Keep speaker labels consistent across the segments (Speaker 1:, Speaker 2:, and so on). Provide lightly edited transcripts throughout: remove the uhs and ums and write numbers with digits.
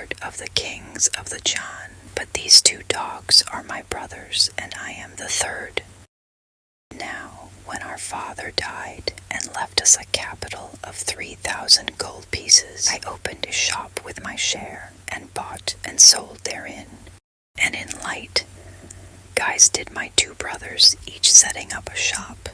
Speaker 1: lord of the kings of the Jan, but these 2 dogs are my brothers, and I am the 3rd. Now, when our father died and left us a capital of 3,000 gold pieces, I opened a shop with my share and bought and sold therein. And in light, guys did my 2 brothers, each setting up a shop.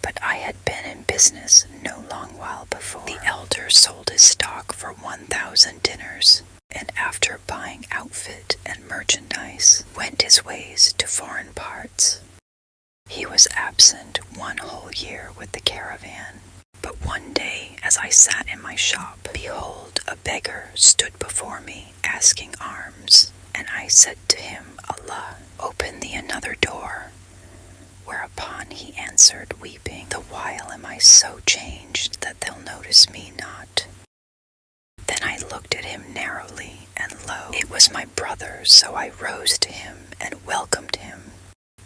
Speaker 1: But I had been in business no long while before. The elder sold his stock for 1,000 dinars, and after buying outfit and merchandise, went his ways to foreign parts. He was absent 1 whole year with the caravan. But one day, as I sat in my shop, behold, a beggar stood before me, asking alms. And I said to him, Allah, open thee another door. Whereupon he answered, weeping, the while am I so changed that they'll notice me not. Then I looked at him narrowly, and lo, it was my brother, so I rose to him and welcomed him.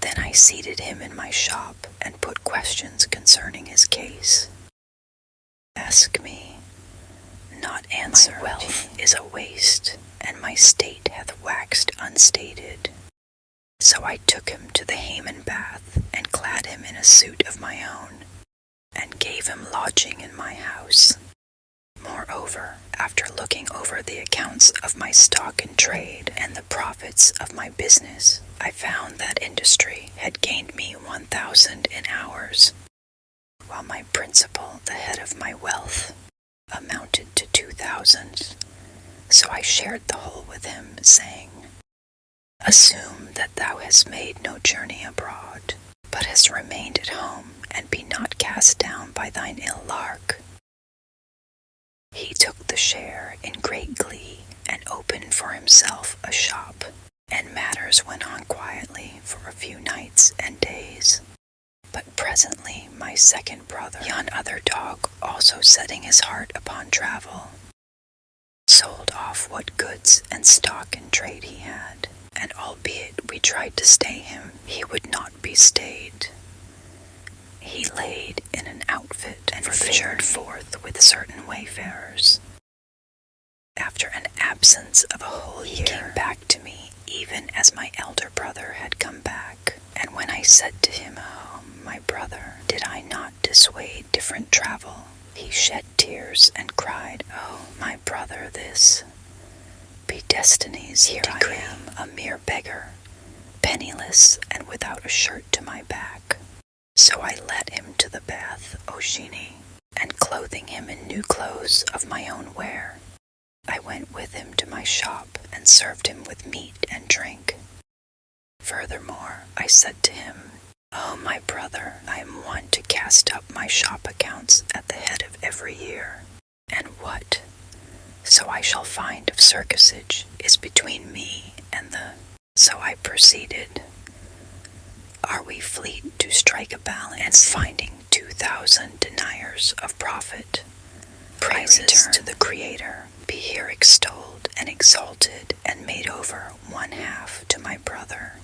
Speaker 1: Then I seated him in my shop and put questions concerning his case. Ask me, not answer. My wealth is a waste, and my state hath waxed unstated. So I took him to the Haman bath, and clad him in a suit of my own, and gave him lodging in my house. Moreover, after looking over the accounts of my stock in trade and the profits of my business, I found that industry had gained me 1,000 in hours, while my principal, the head of my wealth, amounted to 2,000. So I shared the whole with him, saying, Assume that thou hast made no journey abroad, but hast remained at home, and be not cast down by thine ill lark. He took the share in great glee, and opened for himself a shop, and matters went on quietly for a few nights and days. But presently my 2nd brother, yon other dog, also setting his heart upon travel, sold off what goods and stock and trade he had, and albeit we tried to stay him, he would not be stayed. He laid in an outfit and fared forth with certain wayfarers. After an absence of a whole year, he came back to me, even as my elder brother had come back. And when I said to him, Oh, my brother, did I not dissuade different travel? He shed tears and cried, Oh, my brother, this be destiny's here decree. I am, a mere beggar, penniless and without a shirt to my back. So I led him to the bath, O jinni, and clothing him in new clothes of my own wear, I went with him to my shop and served him with meat and drink. Furthermore, I said to him, Oh, my brother, I am one to cast up my shop accounts at the head of every year, and what so I shall find of circusage is between me and the. So I proceeded. Are we fleet to strike a balance, and finding 2,000 deniers of profit? Praises to the Creator be here extolled and exalted, and made over 1/2 to my brother,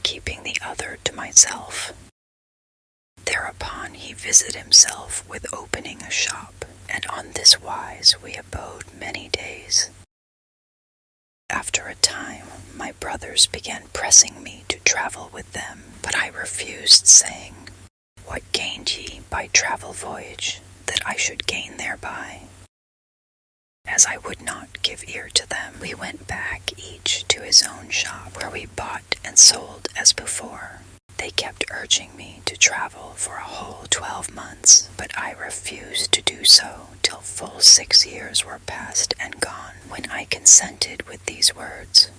Speaker 1: keeping the other to myself. Thereupon he busied himself with opening a shop, and on this wise we abode many days. After a time, my brothers began pressing me to travel with them, but I refused, saying, What gained ye by travel voyage, that I should gain thereby? As I would not give ear to them, we went back each to his own shop, where we bought and sold as before. They kept urging me to travel for a whole 12 months, but I refused to do so till full 6 years were past and gone, when I consented with these words,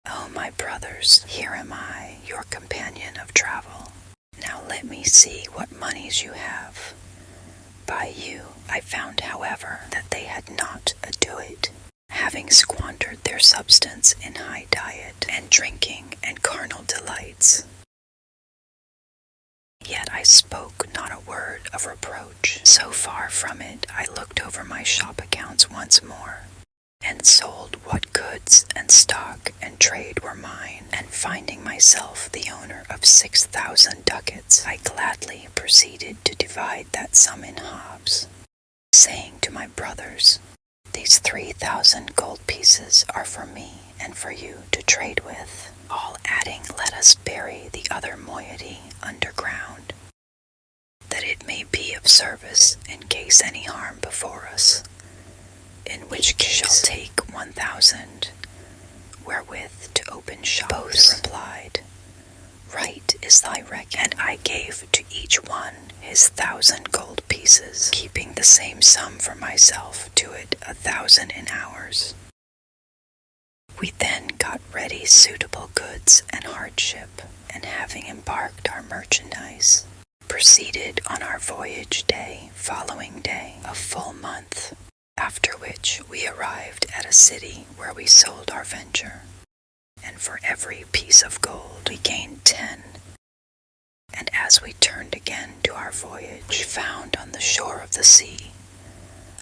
Speaker 1: O my brothers, here am I, your companion of travel. Now let me see what monies you have. By you I found, however, that they had not a doit, having squandered their substance in high diet and drinking and carnal delights. Yet I spoke not a word of reproach. So far from it, I looked over my shop accounts once more, and sold what goods and stock and trade were mine, and finding myself the owner of 6,000 ducats, I gladly proceeded to divide that sum in halves, saying to my brothers, These 3,000 gold pieces are for me and for you to trade with, all adding, let us bury the other moiety underground, that it may be of service in case any harm before us, in which case shall take 1,000, wherewith to open shops. Both replied, right is thy reckoning. And I gave to each one his 1,000 gold pieces, keeping the same sum for myself, to it 1,000 in hours. We then got ready suitable goods and hardship, and having embarked our merchandise, proceeded on our voyage day following day, a full month, after which we arrived at a city where we sold our venture, and for every piece of gold we gained 10. And as we turned again to our voyage, we found on the shore of the sea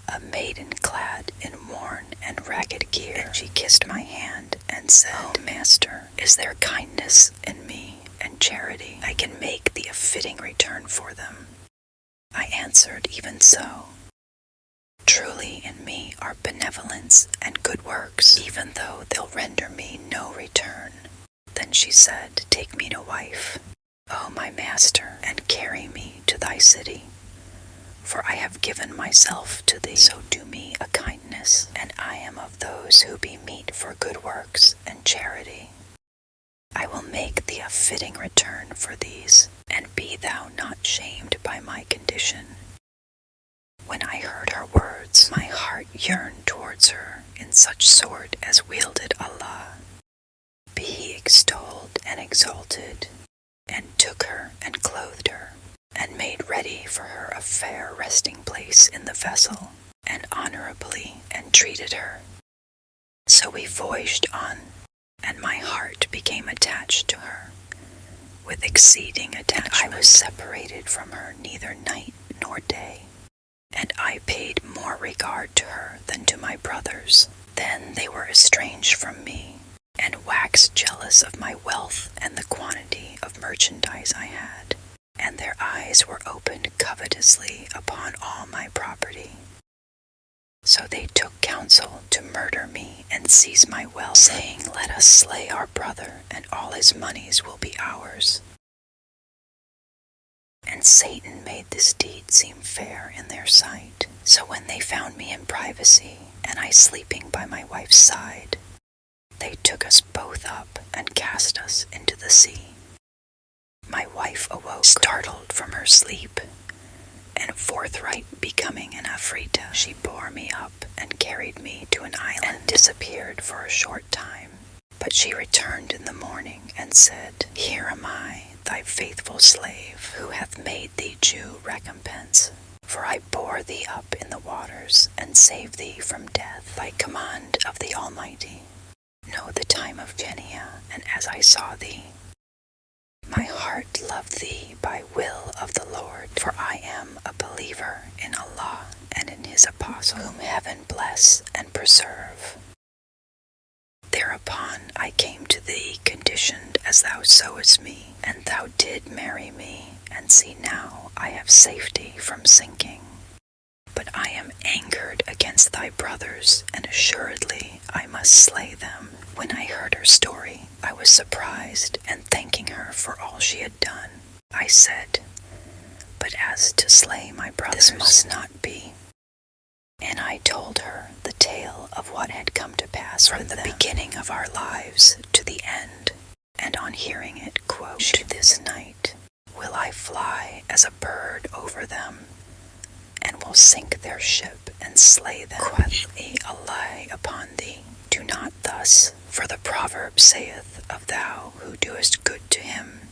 Speaker 1: a maiden clad in worn and ragged gear, and she kissed my hand and said, "Oh, master, is there kindness in me and charity? I can make thee a fitting return for them." I answered, "Even so. Truly in me are benevolence and good works, even though they'll render me no return." Then she said, "Take me to wife, O my master, and carry me to thy city. For I have given myself to thee, so do me a kindness, and I am of those who be meet for good works and charity. I will make thee a fitting return for these, and be thou not shamed by my condition." When I heard her words, my heart yearned towards her in such sort as wielded Allah, be he extolled and exalted, and took her and clothed her, and made ready for her a fair resting place in the vessel, and honorably entreated her. So we voyaged on, and my heart became attached to her, with exceeding attachment. And I was separated from her neither night nor day, and I paid more regard to her than to my brothers. Then they were estranged from me, and waxed jealous of my wealth and the quantity of merchandise I had, and their eyes were opened covetously upon all my property. So they took counsel to murder me and seize my wealth, saying, "Let us slay our brother, and all his monies will be ours." And Satan made this deed seem fair in their sight. So when they found me in privacy, and I sleeping by my wife's side, they took us both up and cast us into the sea. My wife awoke, startled from her sleep, and forthright becoming an Afrita, she bore me up and carried me to an island, and disappeared for a short time. But she returned in the morning and said, "Here am I, thy faithful slave, who hath made thee due recompense. For I bore thee up in the waters, and saved thee from death by command of the Almighty. Know the time of Genia, and as I saw thee, my heart loved thee by will of the Lord, for I am a believer in Allah and in his apostle, whom heaven bless and preserve. Thereupon I came to thee conditioned as thou sowest me, and thou did marry me, and see now I have safety from sinking. But I am angered against thy brothers, and assuredly I must slay them." When I heard her story, I was surprised, and thanking her for all she had done, I said, "But as to slay my brothers, this must not be." And I told her the tale of what had come to pass from the beginning of our lives to the end, and on hearing it, quote, "This night will I fly as a bird over them, and will sink their ship and slay them. Quoth a lie upon thee. Do not thus, for the proverb saith of thou who doest good to him,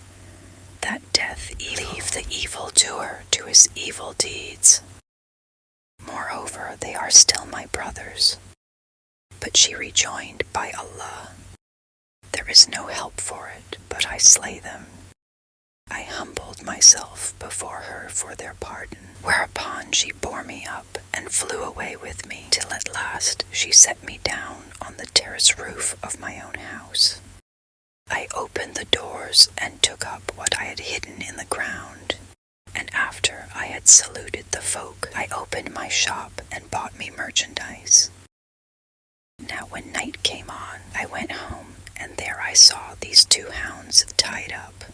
Speaker 1: that doth evil, leave the evildoer to his evil deeds. Moreover, they are still my brothers." But she rejoined, "By Allah, there is no help for it, but I slay them." I humbled myself before her for their pardon, whereupon she bore me up and flew away with me, till at last she set me down on the terrace roof of my own house. I opened the doors and took up what I had hidden in the ground, and after I had saluted the folk, I opened my shop and bought me merchandise, when night came on, I went home, and there I saw these 2 hounds tied up.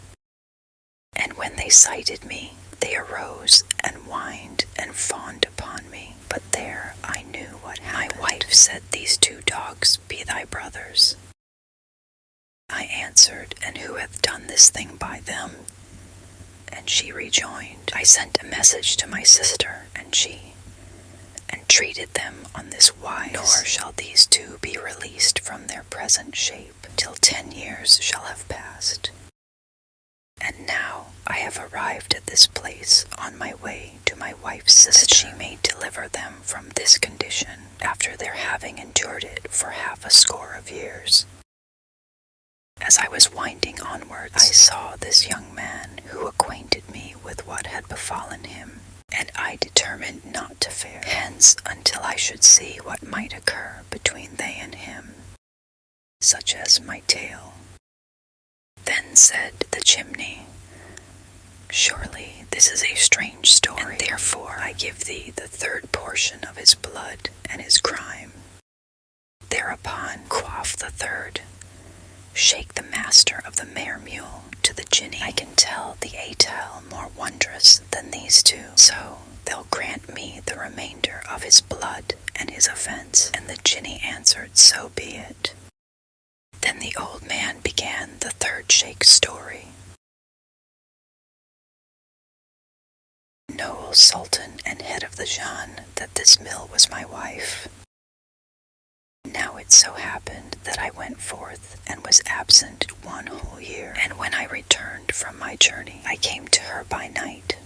Speaker 1: And when they sighted me, they arose and whined and fawned upon me. But there I knew what happened. My wife said, "These 2 dogs be thy brothers." I answered, "And who hath done this thing by them?" And she rejoined, "I sent a message to my sister, and she entreated them on this wise, nor shall these 2 be released from their present shape, till 10 years shall have passed. And now I have arrived at this place on my way to my wife's sister, that she may deliver them from this condition, after their having endured it for 60 of years." As I was winding onwards, I saw this young man, who acquainted me with what had befallen him, and I determined not to fare hence until I should see what might occur between they and him, such as my tale. Then said the chimney, "Surely this is a strange story, and therefore I give thee the 3rd portion of his blood and his crime." Thereupon quoth the 3rd, "Shake the master of the mare mule to the jinni. I can tell the a tale more wondrous than these 2, so they'll grant me the remainder of his blood and his offense." And the jinni answered, "So be it." Then the old man began the 3rd shake story. Know, O Sultan and head of the Jann, that this mill was my wife. Now it so happened that I went forth and was absent 1 whole year, and when I returned from my journey, I came to her by night,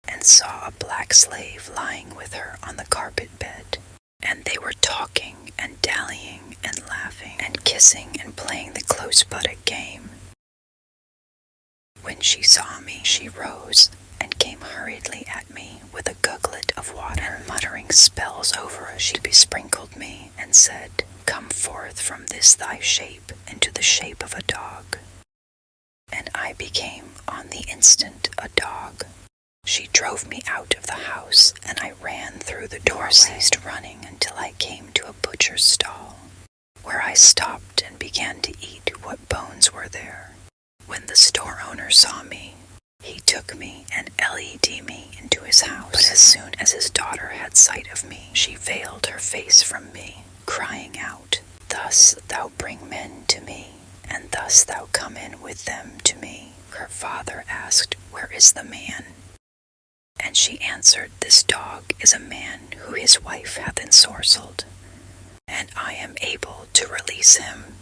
Speaker 1: and saw a black slave lying with her on the carpet bed, and they were talking and dallying and laughing and kissing and playing the close-buttock game. When she saw me, she rose and came hurriedly at me with a gugglet of water, and muttering spells over us, she besprinkled me and said, "Come forth from this thy shape into the shape of a dog." And I became on the instant a dog. She drove me out of the house, and I ran through the doorway, ceased running until I came to a butcher's stall, where I stopped and began to eat what bones were there. When the store owner saw me, he took me and led me into his house. But as soon as his daughter had sight of me, she veiled her face from me, crying out, "Thus thou bring men to me, and thus thou come in with them to me." Her father asked, "Where is the man?" And she answered, "This dog is a man who his wife hath ensorcelled, and I am able to release him."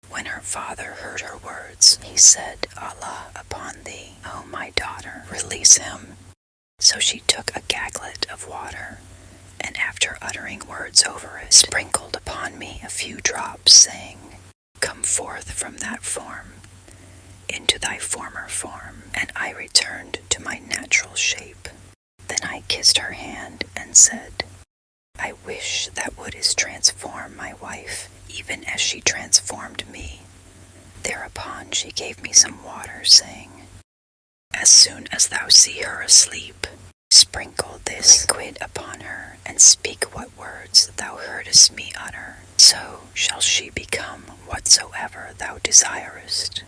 Speaker 1: When her father heard her words, he said, "Allah upon thee, O my daughter, release him." So she took a gaglet of water, and after uttering words over it, sprinkled upon me a few drops, saying, "Come forth from that form into thy former form." And I returned to my natural shape. Then I kissed her hand and said, "I wish thou wouldest transform my wife, even as she transformed me." Thereupon she gave me some water, saying, "As soon as thou see her asleep, sprinkle this liquid upon her, and speak what words thou heardest me utter. So shall she become whatsoever thou desirest."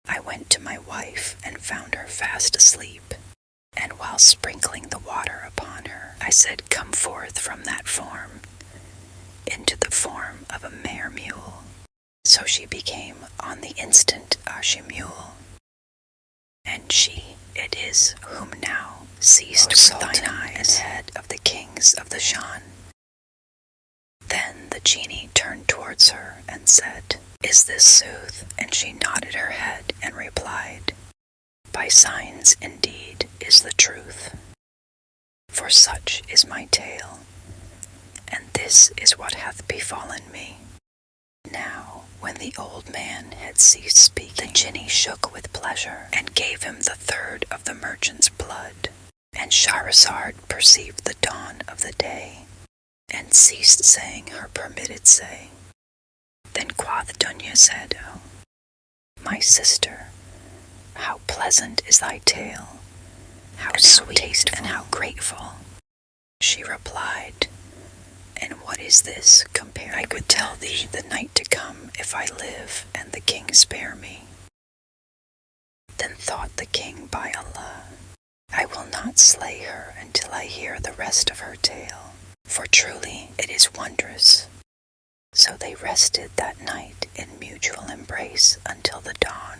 Speaker 1: I went to my wife and found her fast asleep, and while sprinkling the water upon her, I said, "Come forth from that form into the form of a mare mule." So she became on the instant a she-mule, and she it is whom now seest with thine eyes, head of the kings of the Jann. Then the genie turned towards her and said, "Is this sooth?" And she nodded her head and replied, "By signs indeed is the truth. For such is my tale, and this is what hath befallen me." Now, when the old man had ceased speaking, the jinni shook with pleasure, and gave him the 3rd of the merchant's blood. And Shahrazad perceived the dawn of the day, and ceased saying her permitted say. Then quoth Dunyazad, "My sister, how pleasant is thy tale, how sweet and how grateful." She replied, And what is this compared I could tell thee the night to come, if I live, and the king spare me. Then thought the king, by Allah, I will not slay her until I hear the rest of her tale, for truly it is wondrous. So they rested that night in mutual embrace until the dawn.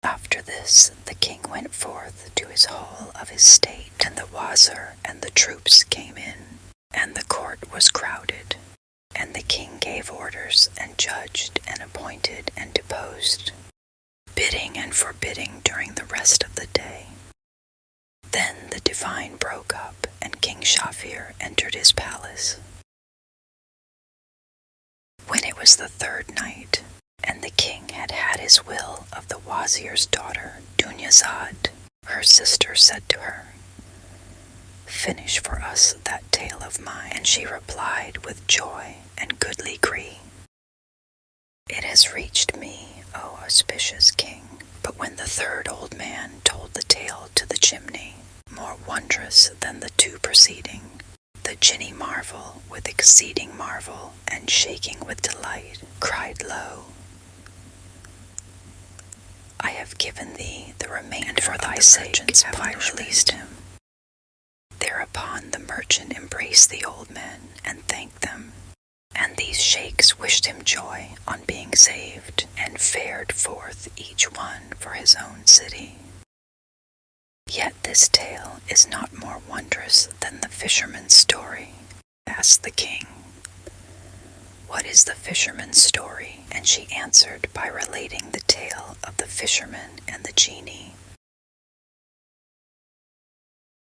Speaker 1: After this the king went forth to his hall of his state, and the wazir and the troops came in, and the court was crowded, and the king gave orders, and judged, and appointed, and deposed, bidding and forbidding during the rest of the day. Then the divine broke up, and King Shafir entered his palace. When it was the third night, and the king had had his will of the wazir's daughter, Dunyazad, her sister said to her, Finish for us that tale of mine. And she replied with joy and goodly gree, It has reached me, O auspicious king. But when the third old man told the tale to the chimney, more wondrous than the two preceding, the jinni marvel with exceeding marvel, and shaking with delight, cried low, I have given thee the remainder, and for thy sake have I released him. Thereupon the merchant embraced the old men and thanked them, and these sheikhs wished him joy on being saved, and fared forth each one for his own city. Yet this tale is not more wondrous than the fisherman's story, asked the king. What is the fisherman's story? And she answered by relating the tale of the fisherman and the jinni.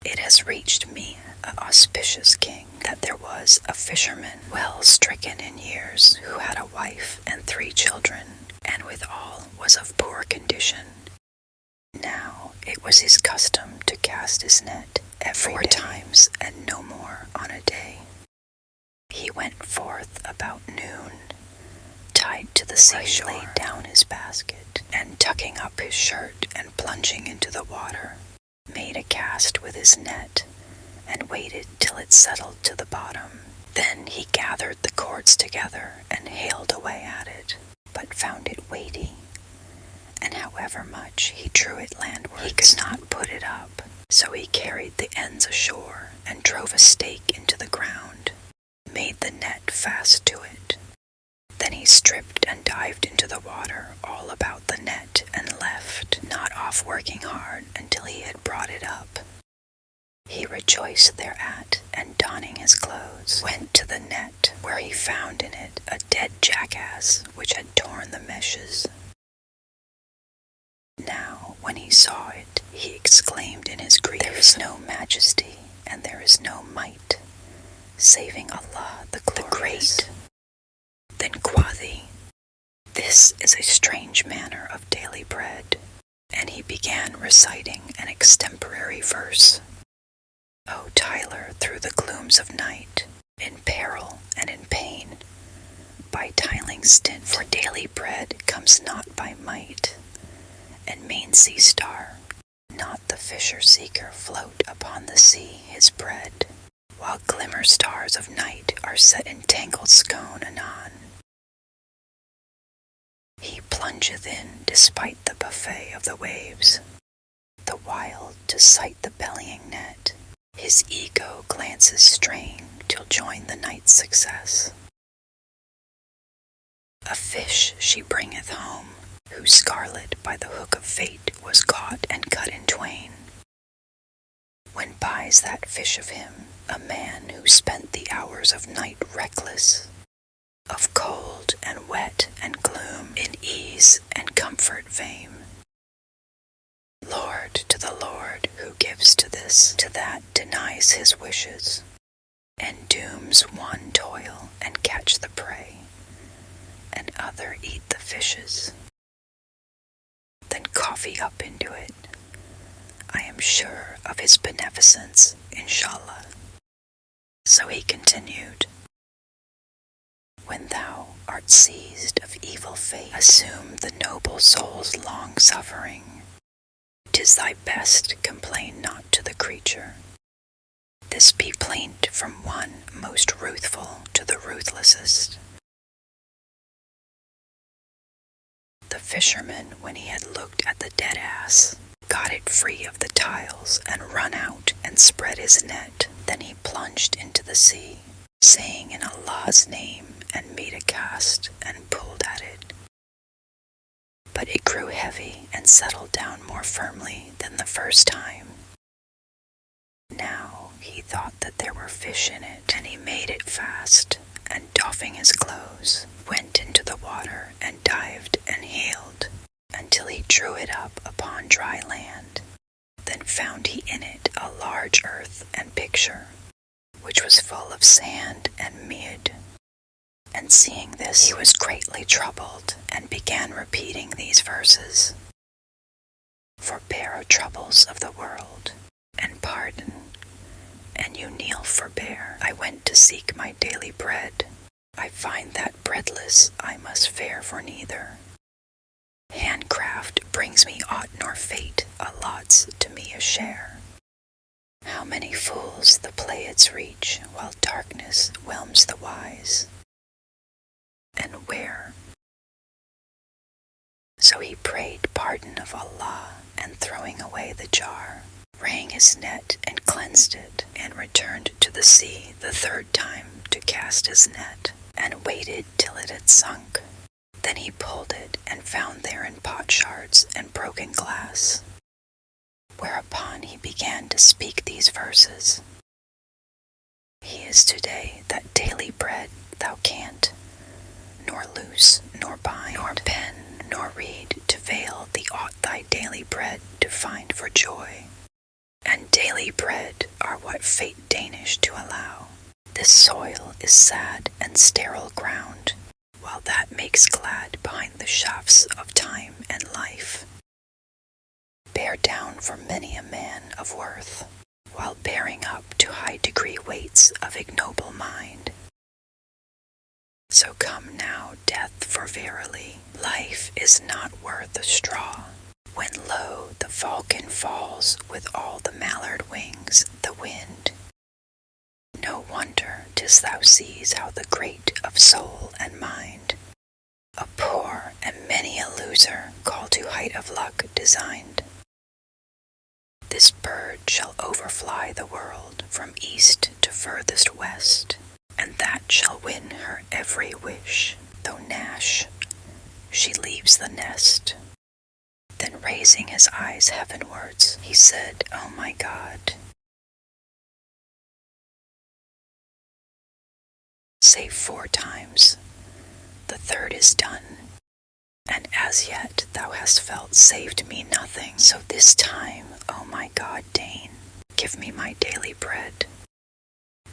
Speaker 1: It has reached me, auspicious king, that there was a fisherman well stricken in years, who had a wife and 3 children, and withal was of poor condition. Now it was his custom to cast his net every 4 times and no more on a day. He went forth about noon, tied to the seashore, laid down his basket, and tucking up his shirt and plunging into the water, made a cast with his net, and waited till it settled to the bottom. Then he gathered the cords together and haled away at it, but found it weighty, and however much he drew it landward, he could not put it up. So he carried the ends ashore, and drove a stake into the ground, made the net fast to it. Then he stripped and dived into the water all about the net, and left not off working hard until he had brought it up. He rejoiced thereat, and donning his clothes, went to the net, where he found in it a dead jackass which had torn the meshes. Now when he saw it, he exclaimed in his grief, There is no majesty, and there is no might, saving Allah the Great. Then quoth he, This is a strange manner of daily bread. And he began reciting an extemporary verse. O Tyler, through the glooms of night, in peril and in pain, by tiling stint, for daily bread comes not by might, and main sea star, not the fisher-seeker float upon the sea his bread, while glimmer stars of night are set in tangled scone anon. He plungeth in despite the buffet of the waves, the while to sight the bellying net, his ego glances strain till join the night's success. A fish she bringeth home, whose scarlet by the hook of fate was caught and cut in twain. When buys that fish of him a man who spent the hours of night reckless, of cold and wet and gloom, in ease and comfort vain. Lord to the Lord, who gives to this, to that denies his wishes, and dooms one toil and catch the prey, and other eat the fishes. Then coffee up into it. I am sure of his beneficence, inshallah. So he continued, When thou art seized of evil fate, assume the noble soul's long suffering. 'Tis thy best, complain not to the creature. This be plaint from one most ruthful to the ruthlessest. The fisherman, when he had looked at the dead ass, got it free of the tiles and run out and spread his net. Then he plunged into the sea, saying in Allah's name, and made a cast and pulled at it. But it grew heavy and settled down more firmly than the first time. Now he thought that there were fish in it, and he made it fast, and doffing his clothes, went into the water and dived and hailed, until he drew it up upon dry land. Then found he in it a large earth and picture, which was full of sand and mead. And seeing this, he was greatly troubled, and began repeating these verses. Forbear o troubles of the world, and pardon, and you kneel forbear. I went to seek my daily bread. I find that breadless I must fare for neither. Handcraft brings me aught nor fate allots to me a share. How many fools the Pleiads reach, while darkness whelms the wise. And where? So he prayed pardon of Allah, and throwing away the jar, rang his net and cleansed it, and returned to the sea the third time to cast his net, and waited till it had sunk. Then he pulled it, and found therein pot shards and broken glass. Whereupon he began to speak these verses. He is today that daily bread thou canst, nor loose, nor bind, nor pen, nor read to veil the aught thy daily bread to find for joy. And daily bread are what fate deigned to allow. This soil is sad and sterile ground, while that makes glad behind the shafts of time and life. Bear down for many a man of worth, while bearing up to high degree weights of ignoble mind. So come now, death, for verily life is not worth a straw. When lo, the falcon falls with all the mallard wings, the wind. No wonder 'tis thou sees how the great of soul and mind, a poor and many a loser, call to height of luck designed. This bird shall overfly the world from east to furthest west, and that shall win her every wish, though Nash, she leaves the nest. Then raising his eyes heavenwards, he said, O my God, save 4 times, the third is done, and as yet thou hast felt saved me nothing. So this time, O my God, deign, give me my daily bread.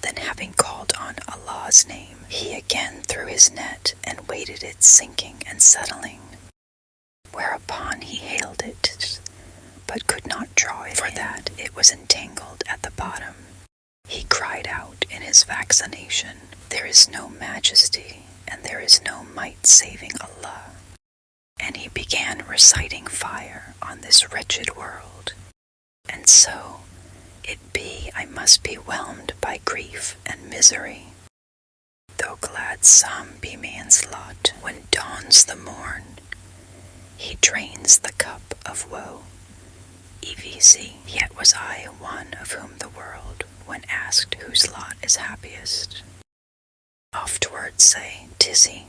Speaker 1: Then having called on Allah's name, he again threw his net and waited it sinking and settling. Whereupon he hailed it, but could not draw it for that it was entangled at the bottom. He cried out in his vaccination, There is no majesty, and there is no might saving Allah. And he began reciting fire on this wretched world. And so it be I must be whelmed by grief and misery. Though gladsome be man's lot, when dawns the morn, he drains the cup of woe. EVC. Yet was I one of whom the world, when asked whose lot is happiest, oftward say, 'Tis he.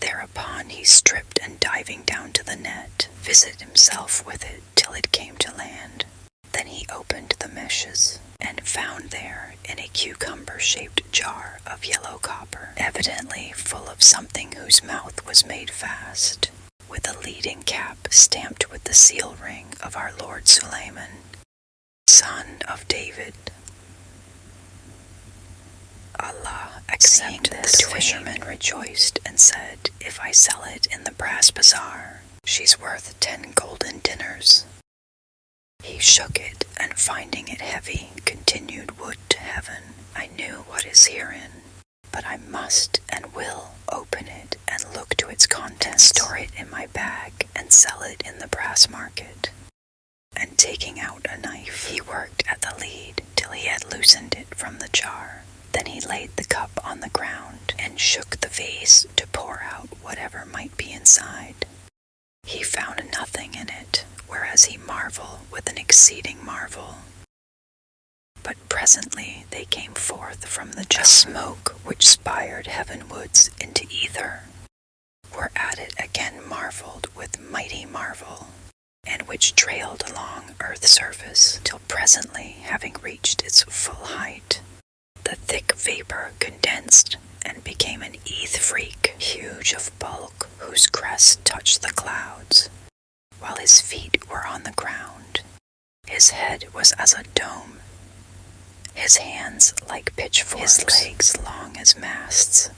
Speaker 1: Thereupon he stripped, and diving down to the net, busied himself with it till it came to land. Then he opened the meshes, and found there in a cucumber-shaped jar of yellow copper, evidently full of something whose mouth was made fast, with a leading cap stamped with the seal ring of our Lord Suleiman, son of David. Allah accepted this. The fisherman rejoiced and said, If I sell it in the brass bazaar, she's worth 10 golden dinars. He shook it, and finding it heavy, continued, Would to heaven I knew what is herein, but I must and will open it and look to its contents, store it in my bag, and sell it in the brass market. and taking out a knife, he worked at the lead till he had loosened it from the jar. Then he laid the cup on the ground and shook the vase to pour out whatever might be inside. He found nothing in it, whereas he marveled with an exceeding marvel. But presently they came forth from the jar, a smoke which spired heavenwards into ether, whereat it again marveled with mighty marvel, and which trailed along earth's surface, till presently, having reached its full height, the thick vapor condensed and became an freak, huge of bulk, whose crest touched the clouds, while his feet were on the ground. His head was as a dome, his hands like pitchforks, his legs long as masts,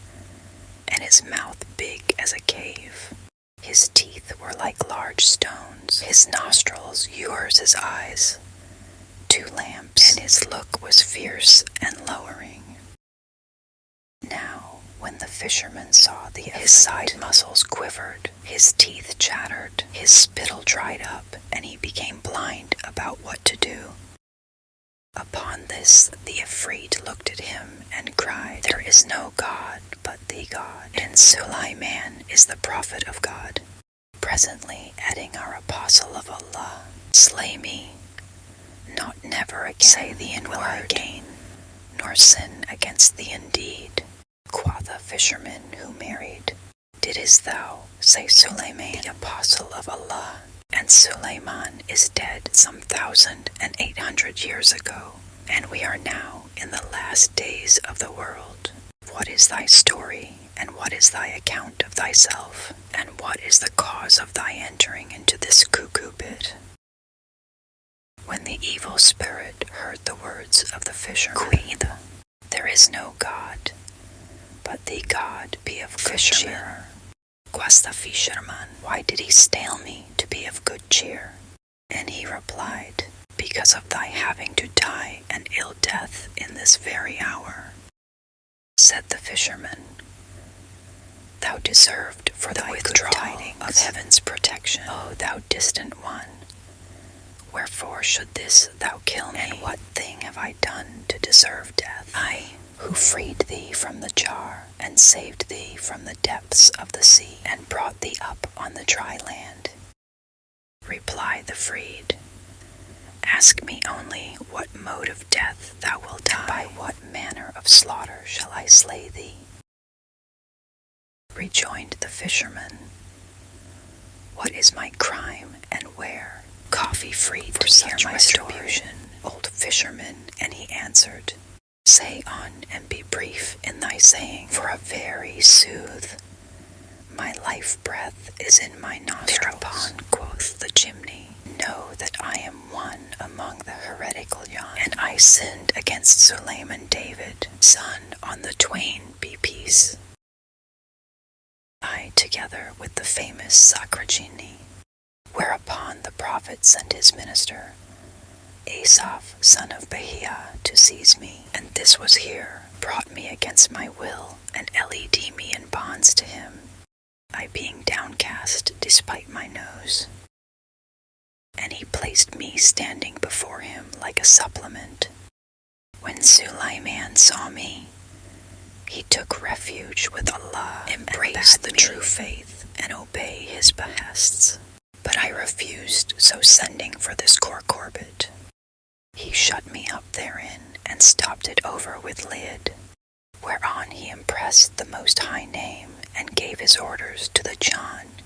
Speaker 1: and his mouth big as a cave. His teeth were like large stones, his nostrils yours his eyes, 2 lamps, and his look was fierce and lowering. Now, when the fisherman saw his side muscles quivered, his teeth chattered, his spittle dried up, and he became blind about what to do. Upon this, the Ifrit looked at him and cried, "There is no God but the God, and Suleiman is the prophet of God." Presently, adding our apostle of Allah, "Slay me, not never again say the N-word again, nor sin against thee indeed." Quoth a fisherman who married, "Didst thou say Suleiman, the apostle of Allah? And Suleiman is dead some 1,800 years ago, and we are now in the last days of the world. What is thy story, and what is thy account of thyself, and what is the cause of thy entering into this cuckoo pit?" When the evil spirit heard the words of the fisherman, "There is no God, but the God be of good cheer." Quoth the fisherman, "Why did he stale me to be of good cheer?" And he replied, "Because of thy having to die an ill death in this very hour." Said the fisherman, "Thou deserved for thy withdrawal of heaven's protection, O thou distant one. Wherefore should this thou kill me? And what thing have I done to deserve death? I, who freed thee from the jar, and saved thee from the depths of the sea, and brought thee up on the dry land." Replied the freed, "Ask me only what mode of death thou wilt die, and by what manner of slaughter shall I slay thee?" Rejoined the fisherman, "What is my crime, and where? Coffee free for such retribution, old fisherman." And he answered, "Say on, and be brief in thy saying, for a very sooth my life breath is in my nostrils." Thereupon quoth the chimney, "Know that I am one among the heretical yon, and I sinned against Suleiman David, son on the twain be peace. I together with the famous sacred jinni." Whereupon the prophet sent his minister, Asaph, son of Bahia, to seize me, and this was here, brought me against my will, and led me in bonds to him, I being downcast despite my nose. And he placed me standing before him like a supplement. When Suleiman saw me, he took refuge with Allah, embraced the true faith, and obey his behests. But I refused, so sending for this corbet. He shut me up therein, and stopped it over with lid, whereon he impressed the Most High name, and gave his orders to the John,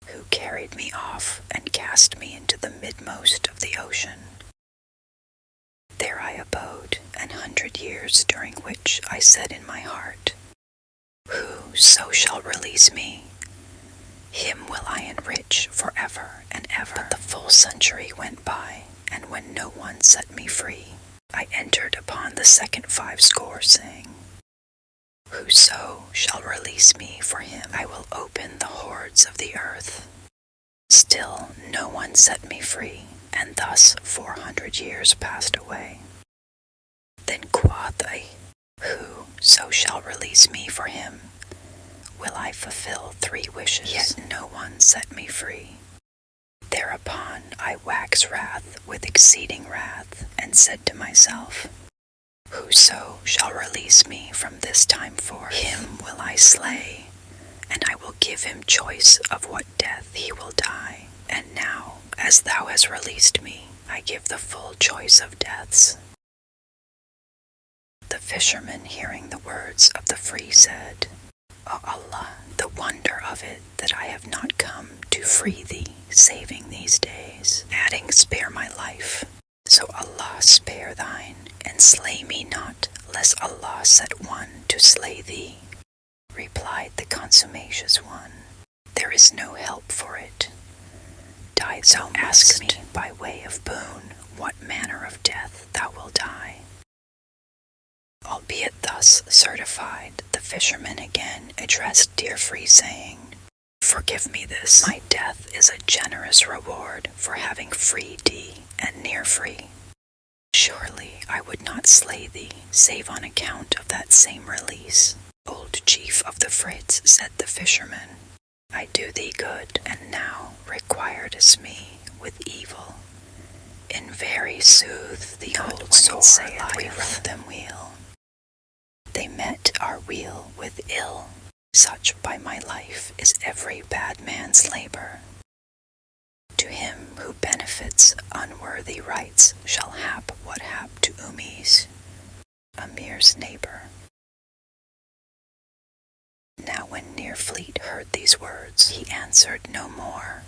Speaker 1: who carried me off and cast me into the midmost of the ocean. There I abode 100 years, during which I said in my heart, "Whoso shall release me, him will I enrich forever and ever." But the full century went by, and when no one set me free, I entered upon the second 50, saying, "Whoso shall release me, for him I will open the hordes of the earth." Still no one set me free, and thus 400 years passed away. Then quoth I, "Whoso shall release me, for him will I fulfill 3 wishes." Yet no one set me free. Thereupon I waxed wrath with exceeding wrath, and said to myself, Whoso shall release me from this time forth, him will I slay, and I will give him choice of what death he will die. And now, as thou hast released me, I give the full choice of deaths. The fisherman, hearing the words of the free, said, O Allah, the wonder of it that I have not come to free thee, saving these days, adding, spare my life. So Allah spare thine, and slay me not, lest Allah set one to slay thee. Replied the consummacious one, There is no help for it. Die thou ask me by way of boon, what manner of death thou wilt die. Albeit thus certified, the fisherman again addressed dear free, saying, Forgive me this, my death is a generous reward for having freed thee and near free. Surely I would not slay thee, save on account of that same release. Old chief of the Frits, said the fisherman, I do thee good, and now requiredest me with evil. In very sooth, the old soul saith, we wrote them weal. They met our weal with ill. Such, by my life, is every bad man's labor. To him who benefits unworthy rights shall hap what hap to Umis, Amir's neighbor. Now when Nearfleet heard these words, he answered no more.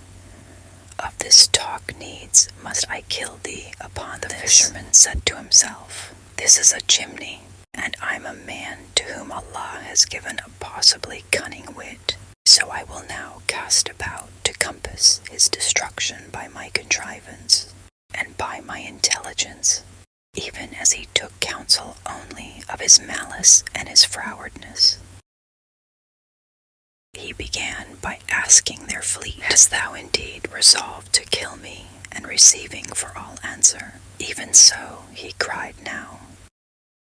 Speaker 1: Of this talk needs must I kill thee upon this. The fisherman said to himself, This is a chimney, and I'm a man to whom Allah has given a possibly cunning wit. So I will now cast about to compass his destruction by my contrivance, and by my intelligence, even as he took counsel only of his malice and his frowardness. He began by asking their fleet, Hast thou indeed resolved to kill me? And receiving for all answer, Even so, he cried now,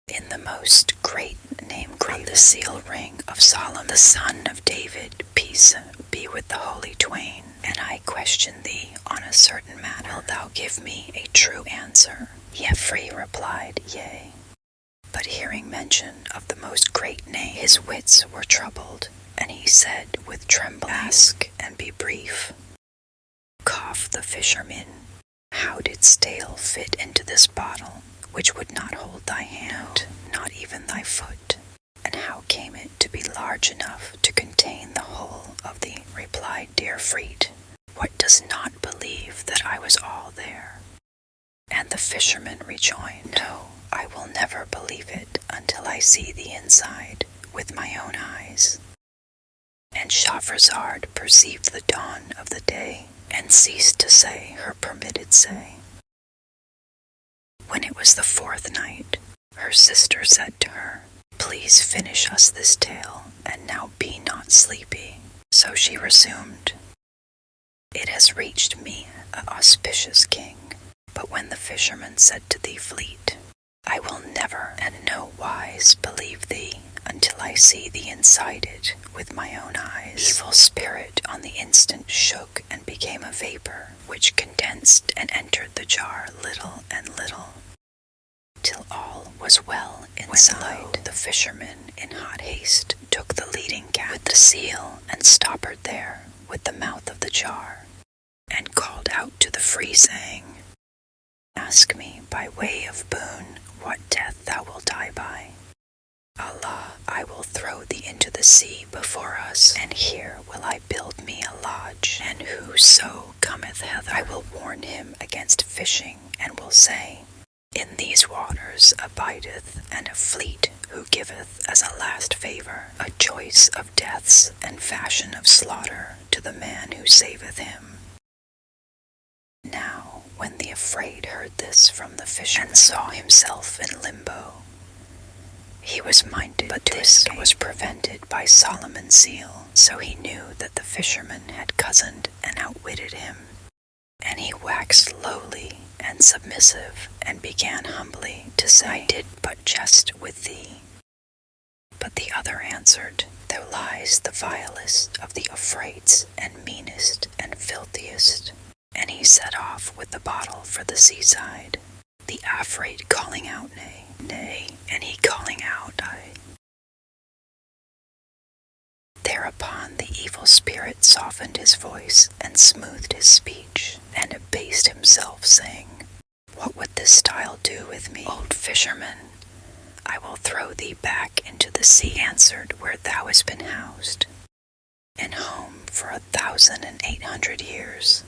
Speaker 1: In the most great name graven the seal ring of Solomon, the son of David, peace be with the holy twain. And I question thee on a certain matter. Wilt thou give me a true answer? Yet free replied, Yea. But hearing mention of the most great name, his wits were troubled, and he said with trembling, Ask and be brief. Coughed the fisherman, How didst ale fit into this bottle, which would not hold thy hand, not even thy foot? And how came it to be large enough to contain the whole of thee? Replied dear Freed, What does not believe that I was all there? And the fisherman rejoined, No, I will never believe it until I see the inside with my own eyes. And Shahrazad perceived the dawn of the day, and ceased to say her permitted say. When it was the fourth night, her sister said to her, Please finish us this tale, and now be not sleepy. So she resumed, It has reached me, a auspicious king, but when the fisherman said to thee fleet, I will never and no wise believe thee until I see thee inside it with my own eyes. Evil spirit on the instant shook and became a vapor, which condensed and entered the jar little and little, till all was well inside. When lo, the fisherman in hot haste took the leading cat with the seal and stoppered there with the mouth of the jar, and called out to the free, saying, Ask me by way of boon what death thou wilt die by. Allah, I will throw thee into the sea before us, and here will I build me a lodge, and whoso cometh hither, I will warn him against fishing, and will say, In these waters abideth and a fleet who giveth as a last favor a choice of deaths and fashion of slaughter to the man who saveth him. Now, when the afraid heard this from the fisherman, and saw himself in limbo, he was minded, but this was prevented by Solomon's seal. So he knew that the fisherman had cozened and outwitted him. And he waxed lowly and submissive, and began humbly to say, I did but jest with thee. But the other answered, There lies the vilest of the affrights, and meanest and filthiest. And he set off with the bottle for the seaside, the Afraid calling out, nay, nay, and he calling out, I. Thereupon the evil spirit softened his voice and smoothed his speech, and abased himself, saying, What would this style do with me, old fisherman? I will throw thee back into the sea, answered, where thou hast been housed, and home for 1,800 years.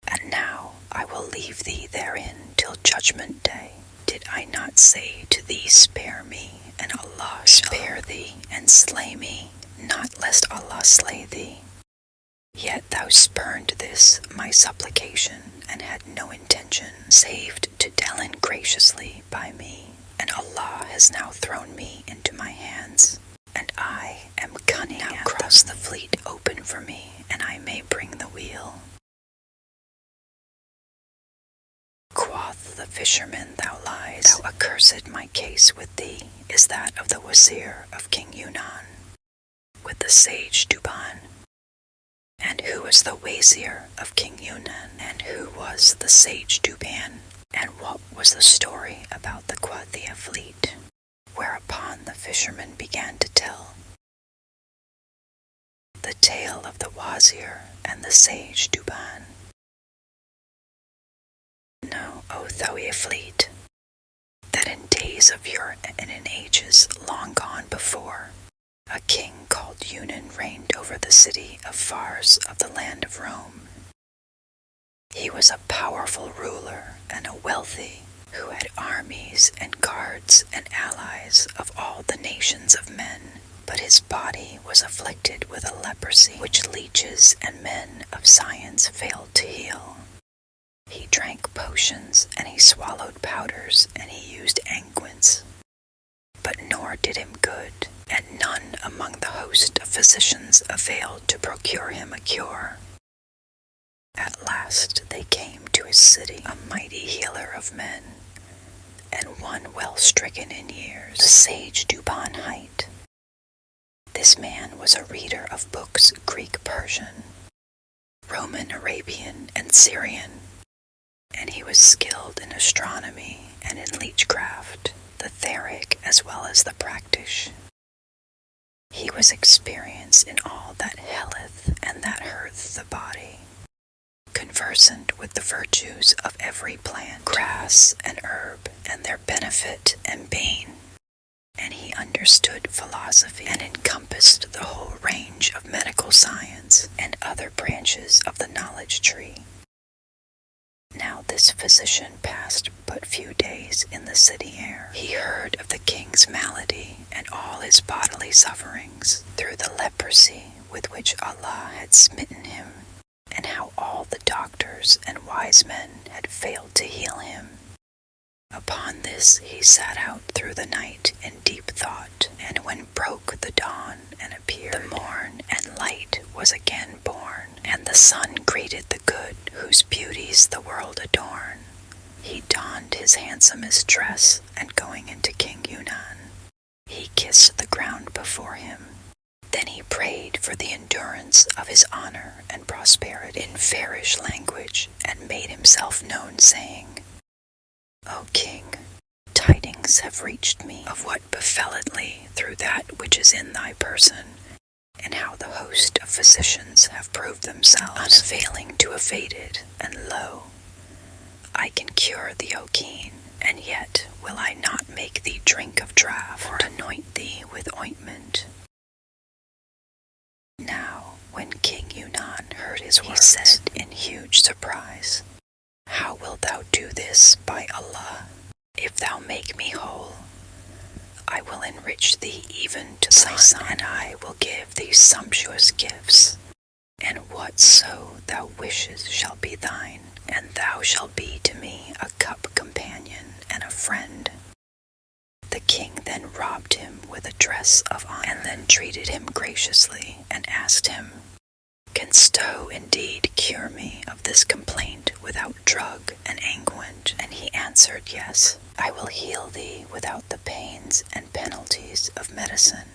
Speaker 1: And now I will leave thee therein till judgment day. Did I not say to thee, Spare me, and Allah spare thee, and slay me, not lest Allah slay thee? Yet thou spurned this, my supplication, and had no intention, save to deal ingraciously by me. And Allah has now thrown me into my hands, and I am cunning. Now cross the fleet open for me, and I may bring the wheel. Quoth the fisherman, Thou lies. Thou accursed, my case with thee is that of the wazir of King Yunnan, with the sage Duban. And who was the wazir of King Yunnan, and who was the sage Duban? And what was the story about the Quathia fleet? Whereupon the fisherman began to tell the tale of the wazir and the sage Duban. Know, O Thoia fleet, that in days of yore and in ages long gone before, a king called Yunnan reigned over the city of Fars of the land of Rome. He was a powerful ruler and a wealthy, who had armies and guards and allies of all the nations of men, but his body was afflicted with a leprosy which leeches and men of science failed to heal. He drank potions, and he swallowed powders, and he used unguents, but nor did him good, and none among the host of physicians availed to procure him a cure. At last they came to his city, a mighty healer of men, and one well stricken in years, the sage Duban hight. This man was a reader of books Greek, Persian, Roman, Arabian, and Syrian, and he was skilled in astronomy and in leechcraft, the theric as well as the practice. He was experienced in all that healeth and that hurteth the body, conversant with the virtues of every plant, grass, and herb, and their benefit and bane. And he understood philosophy, and encompassed the whole range of medical science, and other branches of the knowledge tree. Now this physician passed but few days in the city air. He heard of the king's malady, and all his bodily sufferings, through the leprosy with which Allah had smitten him, and how all the doctors and wise men had failed to heal him. Upon this he sat out through the night in deep thought, and when broke the dawn and appeared the morn, and light was again born, and the sun greeted the good whose beauties the world adorn, he donned his handsomest dress, and going into King Yunnan, he kissed the ground before him. Then he prayed for the endurance of his honor and prosperity in fairish language, and made himself known, saying, O king, tidings have reached me of what befelleth thee through that which is in thy person, and how the host of physicians have proved themselves unavailing to evade it, and lo, I can cure thee, O king, and yet will I not make thee drink of draught, or anoint thee with ointment. Now, when King Yunnan heard his words, he said in huge surprise, How wilt thou do this, by Allah? If thou make me whole, I will enrich thee even to thy son, and I will give thee sumptuous gifts, and whatso thou wishes shall be thine, and thou shalt be to me a cup companion and a friend. The king then robbed him with a dress of honor, and then treated him graciously, and asked him, Canst thou indeed cure me of this complaint without drug and unguent? And he answered, Yes, I will heal thee without the pains and penalties of medicine.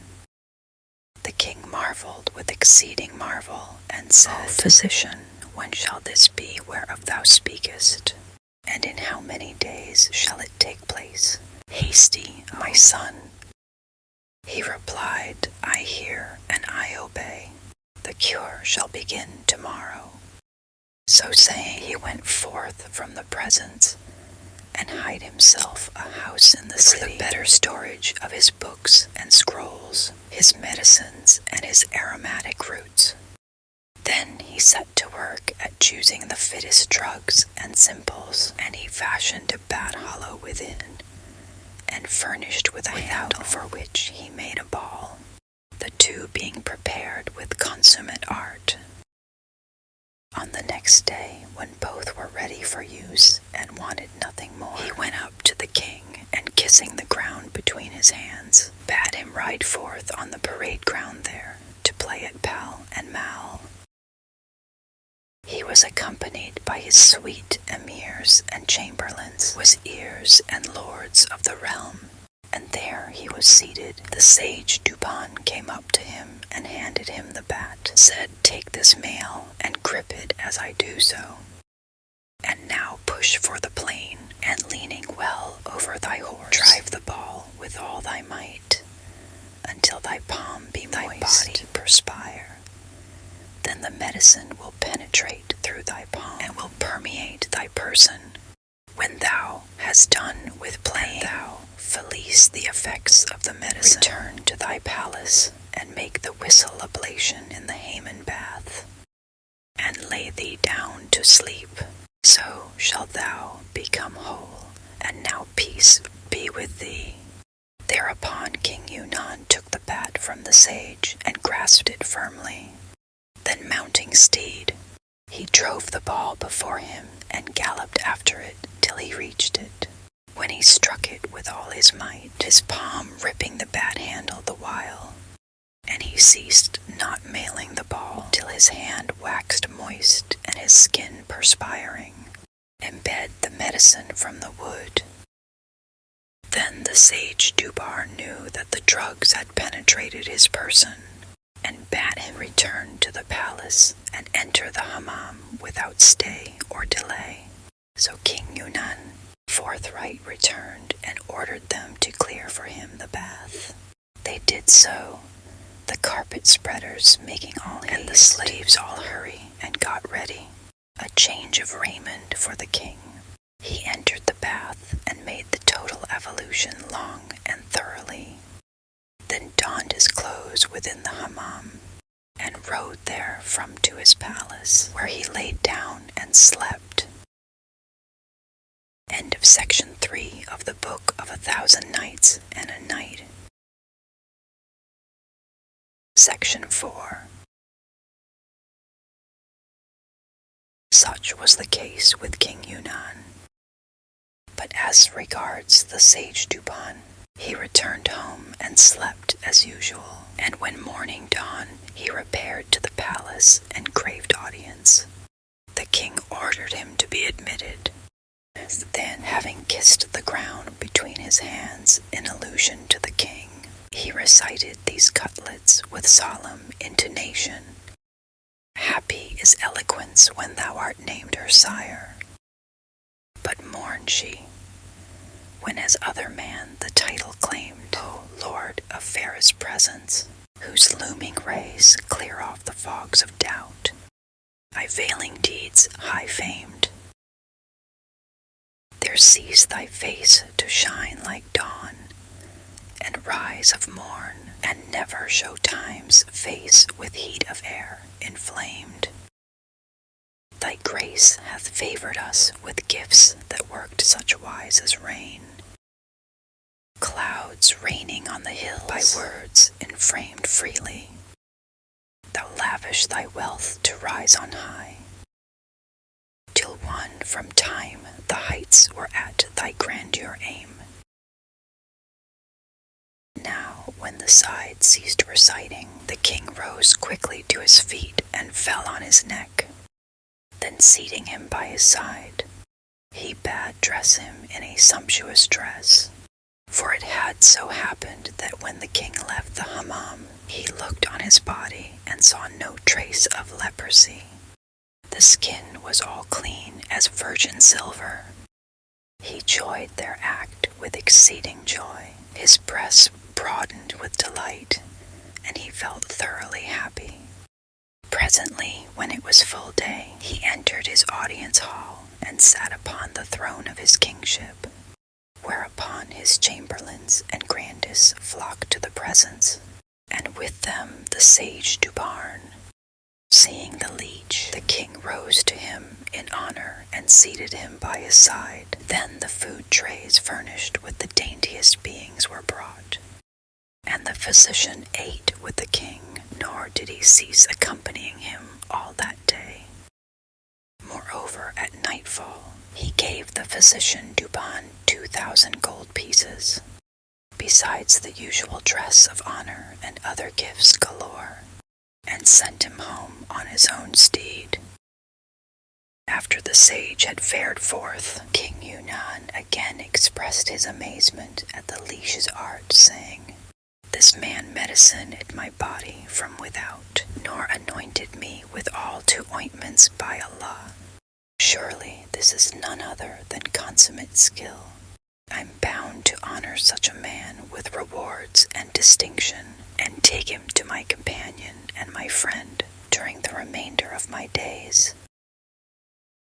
Speaker 1: The king marveled with exceeding marvel, and said, O physician, when shall this be whereof thou speakest? And in how many days shall it take place? Hasty, my son. He replied, I hear and I obey. The cure shall begin tomorrow. So saying, he went forth from the presence, and hied himself a house in the city, for the better storage of his books and scrolls, his medicines, and his aromatic roots. Then he set to work at choosing the fittest drugs and simples, and he fashioned a bat hollow within, and furnished with a handle for which he made a ball, the two being prepared with consummate art. On the next day, when both were ready for use and wanted nothing more, he went up to the king, and kissing the ground between his hands, bade him ride forth on the parade ground there, to play at pal and mal. He was accompanied by his suite emirs and chamberlains, wazirs and lords of the realm, and there he was seated. The sage Duban came up to him and handed him the bat, said, Take this mail and grip it as I do so, and now push for the plain, and leaning well over thy horse, drive the ball with all thy might, until thy palm be moist, thy body perspire. Then the medicine will penetrate through thy palm, and will permeate thy person. When thou hast done with playing, thou felice the effects of the medicine, return to thy palace, and make the whistle ablation in the Haman bath, and lay thee down to sleep. So shalt thou become whole, and now peace be with thee. Thereupon King Yunnan took the bat from the sage, and grasped it firmly. Then mounting steed, he drove the ball before him, and galloped after it till he reached it, when he struck it with all his might, his palm ripping the bat handle the while, and he ceased not mailing the ball till his hand waxed moist and his skin perspiring, and bed the medicine from the wood. Then the sage Dubar knew that the drugs had penetrated his person, and bade him return to the palace and enter the hammam without stay or delay. So King Yunnan forthright returned and ordered them to clear for him the bath. They did so, the carpet spreaders making all haste, and the slaves all hurry and got ready a change of raiment for the king. He entered the bath and made the total evolution long and thoroughly, then donned his clothes within the hammam, and rode there from to his palace, where he laid down and slept. End of section 3 of the Book of 1,000 Nights and a Night. Section 4. Such was the case with King Yunnan. But as regards the sage Duban, he returned home and slept as usual, and when morning dawned, he repaired to the palace and craved audience. The king ordered him to be admitted. Then, having kissed the ground between his hands in allusion to the king, he recited these couplets with solemn intonation. Happy is eloquence when thou art named her sire, but mourn she, when as other man the title claimed, O Lord of fairest presence, whose looming rays clear off the fogs of doubt, thy veiling deeds high famed. There cease thy face to shine like dawn, and rise of morn, and never show time's face with heat of air inflamed. Thy grace hath favored us with gifts that worked such wise as rain, clouds raining on the hills by words inframed freely. Thou lavish thy wealth to rise on high, till won from time the heights were at thy grandeur aim. Now, when the side ceased reciting, the king rose quickly to his feet and fell on his neck. Then seating him by his side, he bade dress him in a sumptuous dress. For it had so happened that when the king left the hammam, he looked on his body and saw no trace of leprosy. The skin was all clean as virgin silver. He joyed their act with exceeding joy. His breast broadened with delight, and he felt thoroughly happy. Presently, when it was full day, he entered his audience hall and sat upon the throne of his kingship, whereupon his chamberlains and grandest flocked to the presence, and with them the sage Dubarn. Seeing the leech, the king rose to him in honor and seated him by his side. Then the food trays furnished with the daintiest beings were brought, and the physician ate with the king, nor did he cease accompanying him all that day. Moreover, at nightfall, he gave the physician Duban 2,000 gold pieces, besides the usual dress of honor and other gifts galore, and sent him home on his own steed. After the sage had fared forth, King Yunnan again expressed his amazement at the leech's art, saying, "This man medicined my body from without, nor anointed me with all 2 ointments by Allah. Surely this is none other than consummate skill. I'm bound to honor such a man with rewards and distinction, and take him to my companion and my friend during the remainder of my days."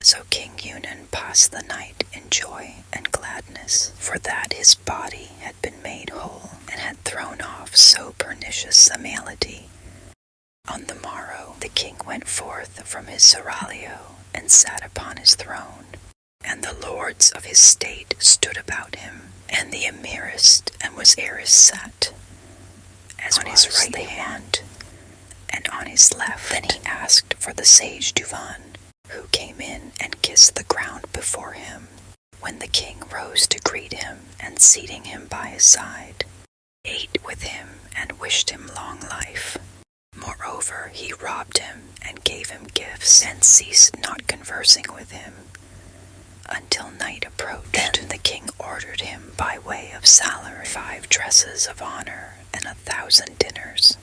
Speaker 1: So King Yunnan passed the night in joy and gladness, for that his body had been made whole, and had thrown off so pernicious a malady. On the morrow the king went forth from his seraglio, and sat upon his throne, and the lords of his state stood about him, and the emirist and waziris sat, as on his right hand, and on his left. Then he asked for the sage Duvan, who came in and kissed the ground before him, when the king rose to greet him, and seating him by his side, ate with him and wished him long life. Moreover, he robbed him and gave him gifts, and ceased not conversing with him until night approached. Then the king ordered him by way of salary 5 dresses of honor and 1,000 dinners.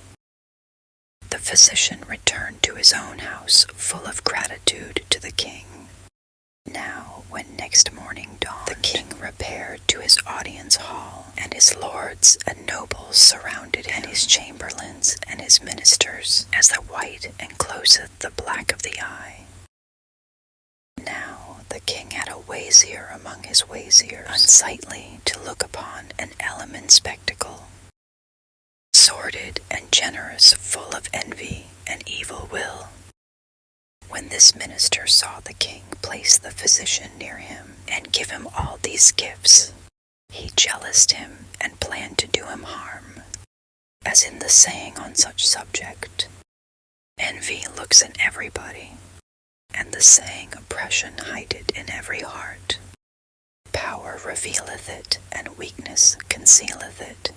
Speaker 1: The physician returned to his own house full of gratitude to the king. Now, when next morning dawned, the king repaired to his audience hall, and his lords and nobles surrounded him, and his chamberlains and his ministers, as the white encloseth the black of the eye. Now the king had a wazir among his wazirs, unsightly to look upon, an element spectacle, sordid and generous, full of envy and evil will. When this minister saw the king place the physician near him, and give him all these gifts, he jealoused him and planned to do him harm. As in the saying on such subject, envy looks in everybody, and the saying oppression hideth in every heart. Power revealeth it, and weakness concealeth it.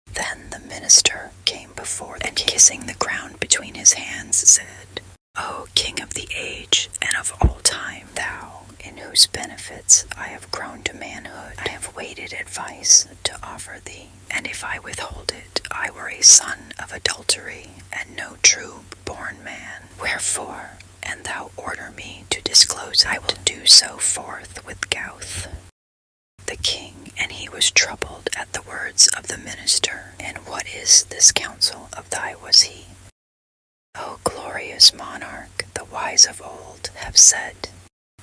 Speaker 1: Then the minister came before the king, kissing the ground between his hands, said, "O King of the age and of all time, thou, in whose benefits I have grown to manhood, I have waited advice to offer thee, and if I withhold it, I were a son of adultery, and no true-born man. Wherefore, an thou order me to disclose it, I will do so forthwith." The king and he was troubled at the words of the minister. "And what is this counsel of thy?" was he. "O glorious monarch, the wise of old have said,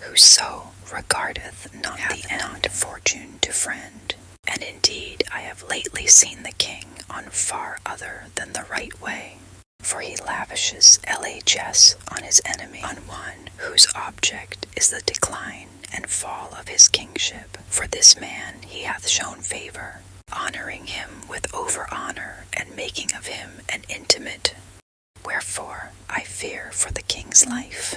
Speaker 1: Whoso regardeth not the end fortune to friend. And indeed I have lately seen the king on far other than the right way, for he lavishes LHS on his enemy, on one whose object is the decline and fall of his kingship. For this man he hath shown favor, honoring him with over-honor, and making of him an intimate. Wherefore I fear for the king's life."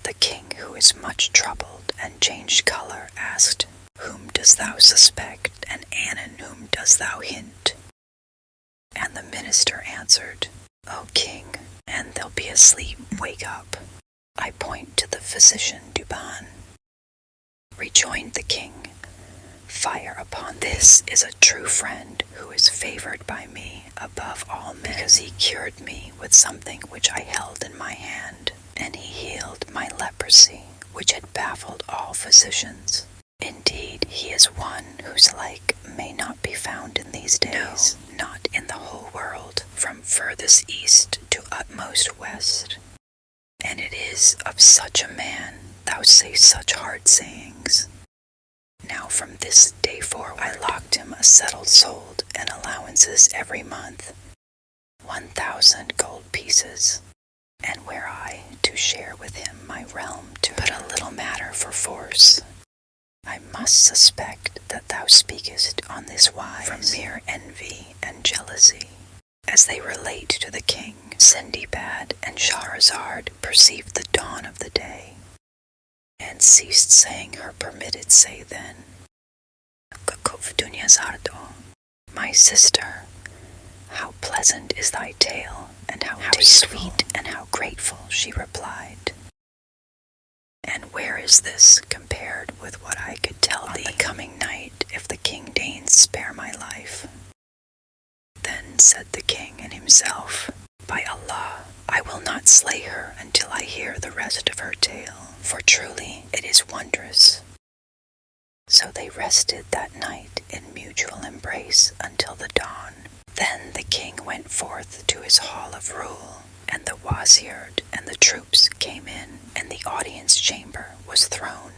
Speaker 1: The king, who is much troubled and changed color, asked, "Whom dost thou suspect, and Anon whom dost thou hint?" And the minister answered, "O king, and they'll be asleep, wake up. I point to the physician Duban." Rejoined the king, "Fire upon this is a true friend who is favored by me above all men, because he cured me with something which I held in my hand, and he healed my leprosy, which had baffled all physicians. Indeed, he is one whose like may not be found in these days, no, not in the whole world, from furthest east to utmost west. And it is of such a man thou say such hard sayings. Now from this day forward I locked him a settled sold and allowances every month, 1,000 gold pieces, and were I to share with him my realm to put a little matter for force, I must suspect that thou speakest on this wise from mere envy and jealousy. As they relate to the king, Sindibad and Shahrazad perceived the dawn of the day, and ceased saying her permitted say then. My sister, how pleasant is thy tale, and how sweet and how grateful, she replied. And where is this compared with what I could tell thee on the coming night, if the king deigns spare my life? Then said the king in himself, By Allah, I will not slay her until I hear the rest of her tale, for truly it is wondrous. So they rested that night in mutual embrace until the dawn. Then the king went forth to his hall of rule, and the wazir and the troops came in, and the audience chamber was thrown.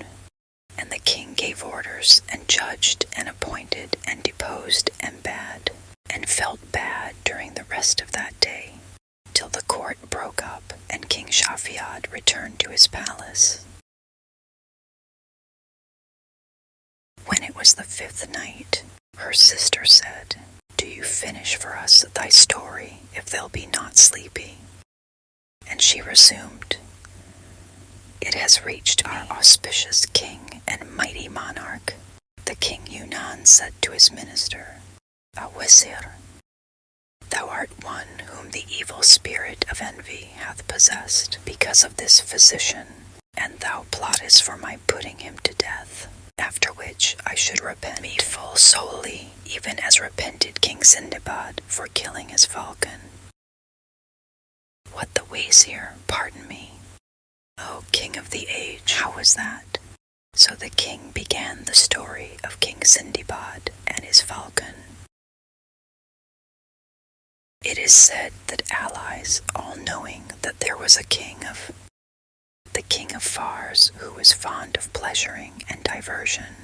Speaker 1: And the king gave orders, and judged, and appointed, and deposed, and bade, and felt bad during the rest of that day, till the court broke up, and King Shafiad returned to his palace. When it was the 5th night, her sister said, Do you finish for us thy story, if thou be not sleepy? And she resumed, It has reached our auspicious king and mighty monarch. The king Yunan said to his minister, Awazir, thou art one whom the evil spirit of envy hath possessed because of this physician, and thou plottest for my putting him to death, after which I should repent me full solely, even as repented King Sindibad for killing his falcon. What the wazir, pardon me, O king of the age, how was that? So the king began the story of King Sindibad and his falcon. It is said that allies, all knowing that there was the king of Fars, who was fond of pleasuring and diversion,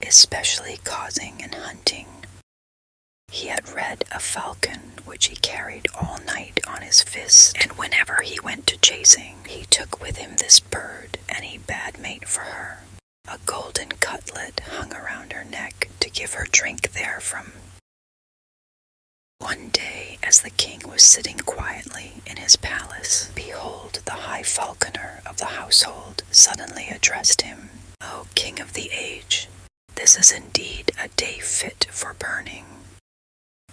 Speaker 1: especially causing and hunting. He had read a falcon which he carried all night on his fist, and whenever he went to chasing, he took with him this bird, and he bade mate for her. A golden cutlet hung around her neck to give her drink therefrom. One day, as the king was sitting quietly in his palace, behold, the high falconer of the household suddenly addressed him, O king of the age, this is indeed a day fit for burning.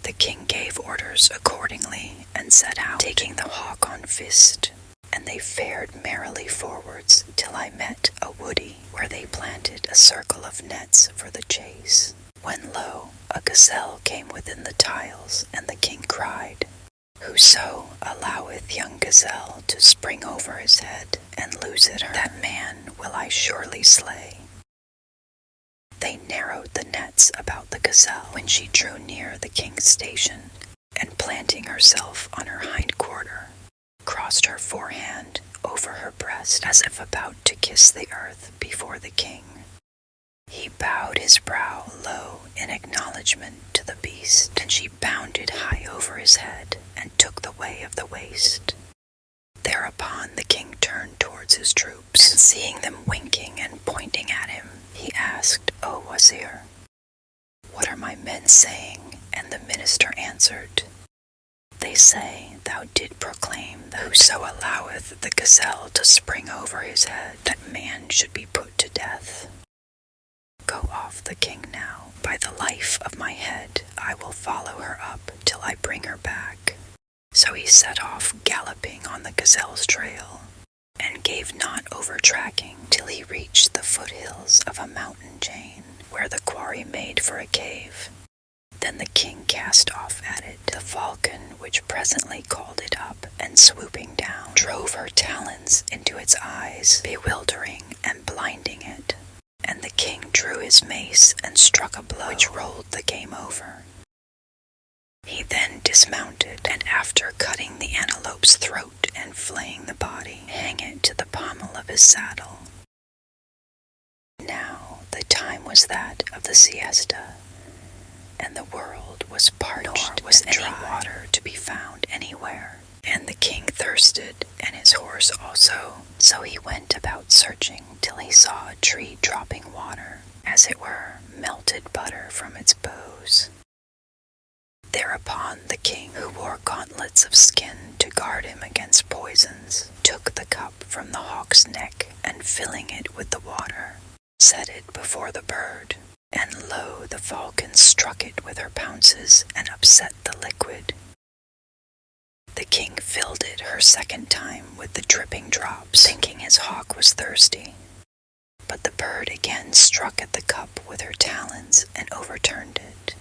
Speaker 1: The king gave orders accordingly, and set out, taking the hawk on fist, and they fared merrily forwards till I met a woody, where they planted a circle of nets for the chase. When lo, a gazelle came within the tiles, and the king cried, Whoso alloweth young gazelle to spring over his head, and loseth her, that man will I surely slay. They narrowed the nets about the gazelle when she drew near the king's station, and planting herself on her hind quarter, crossed her forehand over her breast, as if about to kiss the earth before the king. He bowed his brow low in acknowledgment to the beast, and she bounded high over his head, and took the way of the waist. Thereupon the king turned towards his troops, and seeing them winking and pointing at him, he asked, O wazir, what are my men saying? And the minister answered, They say thou did proclaim that whoso alloweth the gazelle to spring over his head, that man should be put to death. Go off the king now. By the life of my head, I will follow her up till I bring her back. So he set off galloping on the gazelle's trail, and gave not over tracking till he reached the foothills of a mountain chain, where the quarry made for a cave. Then the king cast off at it the falcon, which presently called it up, and swooping down, drove her talons into its eyes, bewildering and blinding it. And the king drew his mace and struck a blow which rolled the game over. He then dismounted, and after cutting the antelope's throat and flaying the body, hang it to the pommel of his saddle. Now the time was that of the siesta, and the world was parched, nor was any water to be found anywhere. And the king thirsted, and his horse also. So he went about searching till he saw a tree dropping water, as it were melted butter from its boughs. Thereupon the king, who wore gauntlets of skin to guard him against poisons, took the cup from the hawk's neck, and filling it with the water, set it before the bird. And lo, the falcon struck it with her pounces and upset the liquid. The king filled it her second time with the dripping drops, thinking his hawk was thirsty. But the bird again struck at the cup with her talons and overturned it.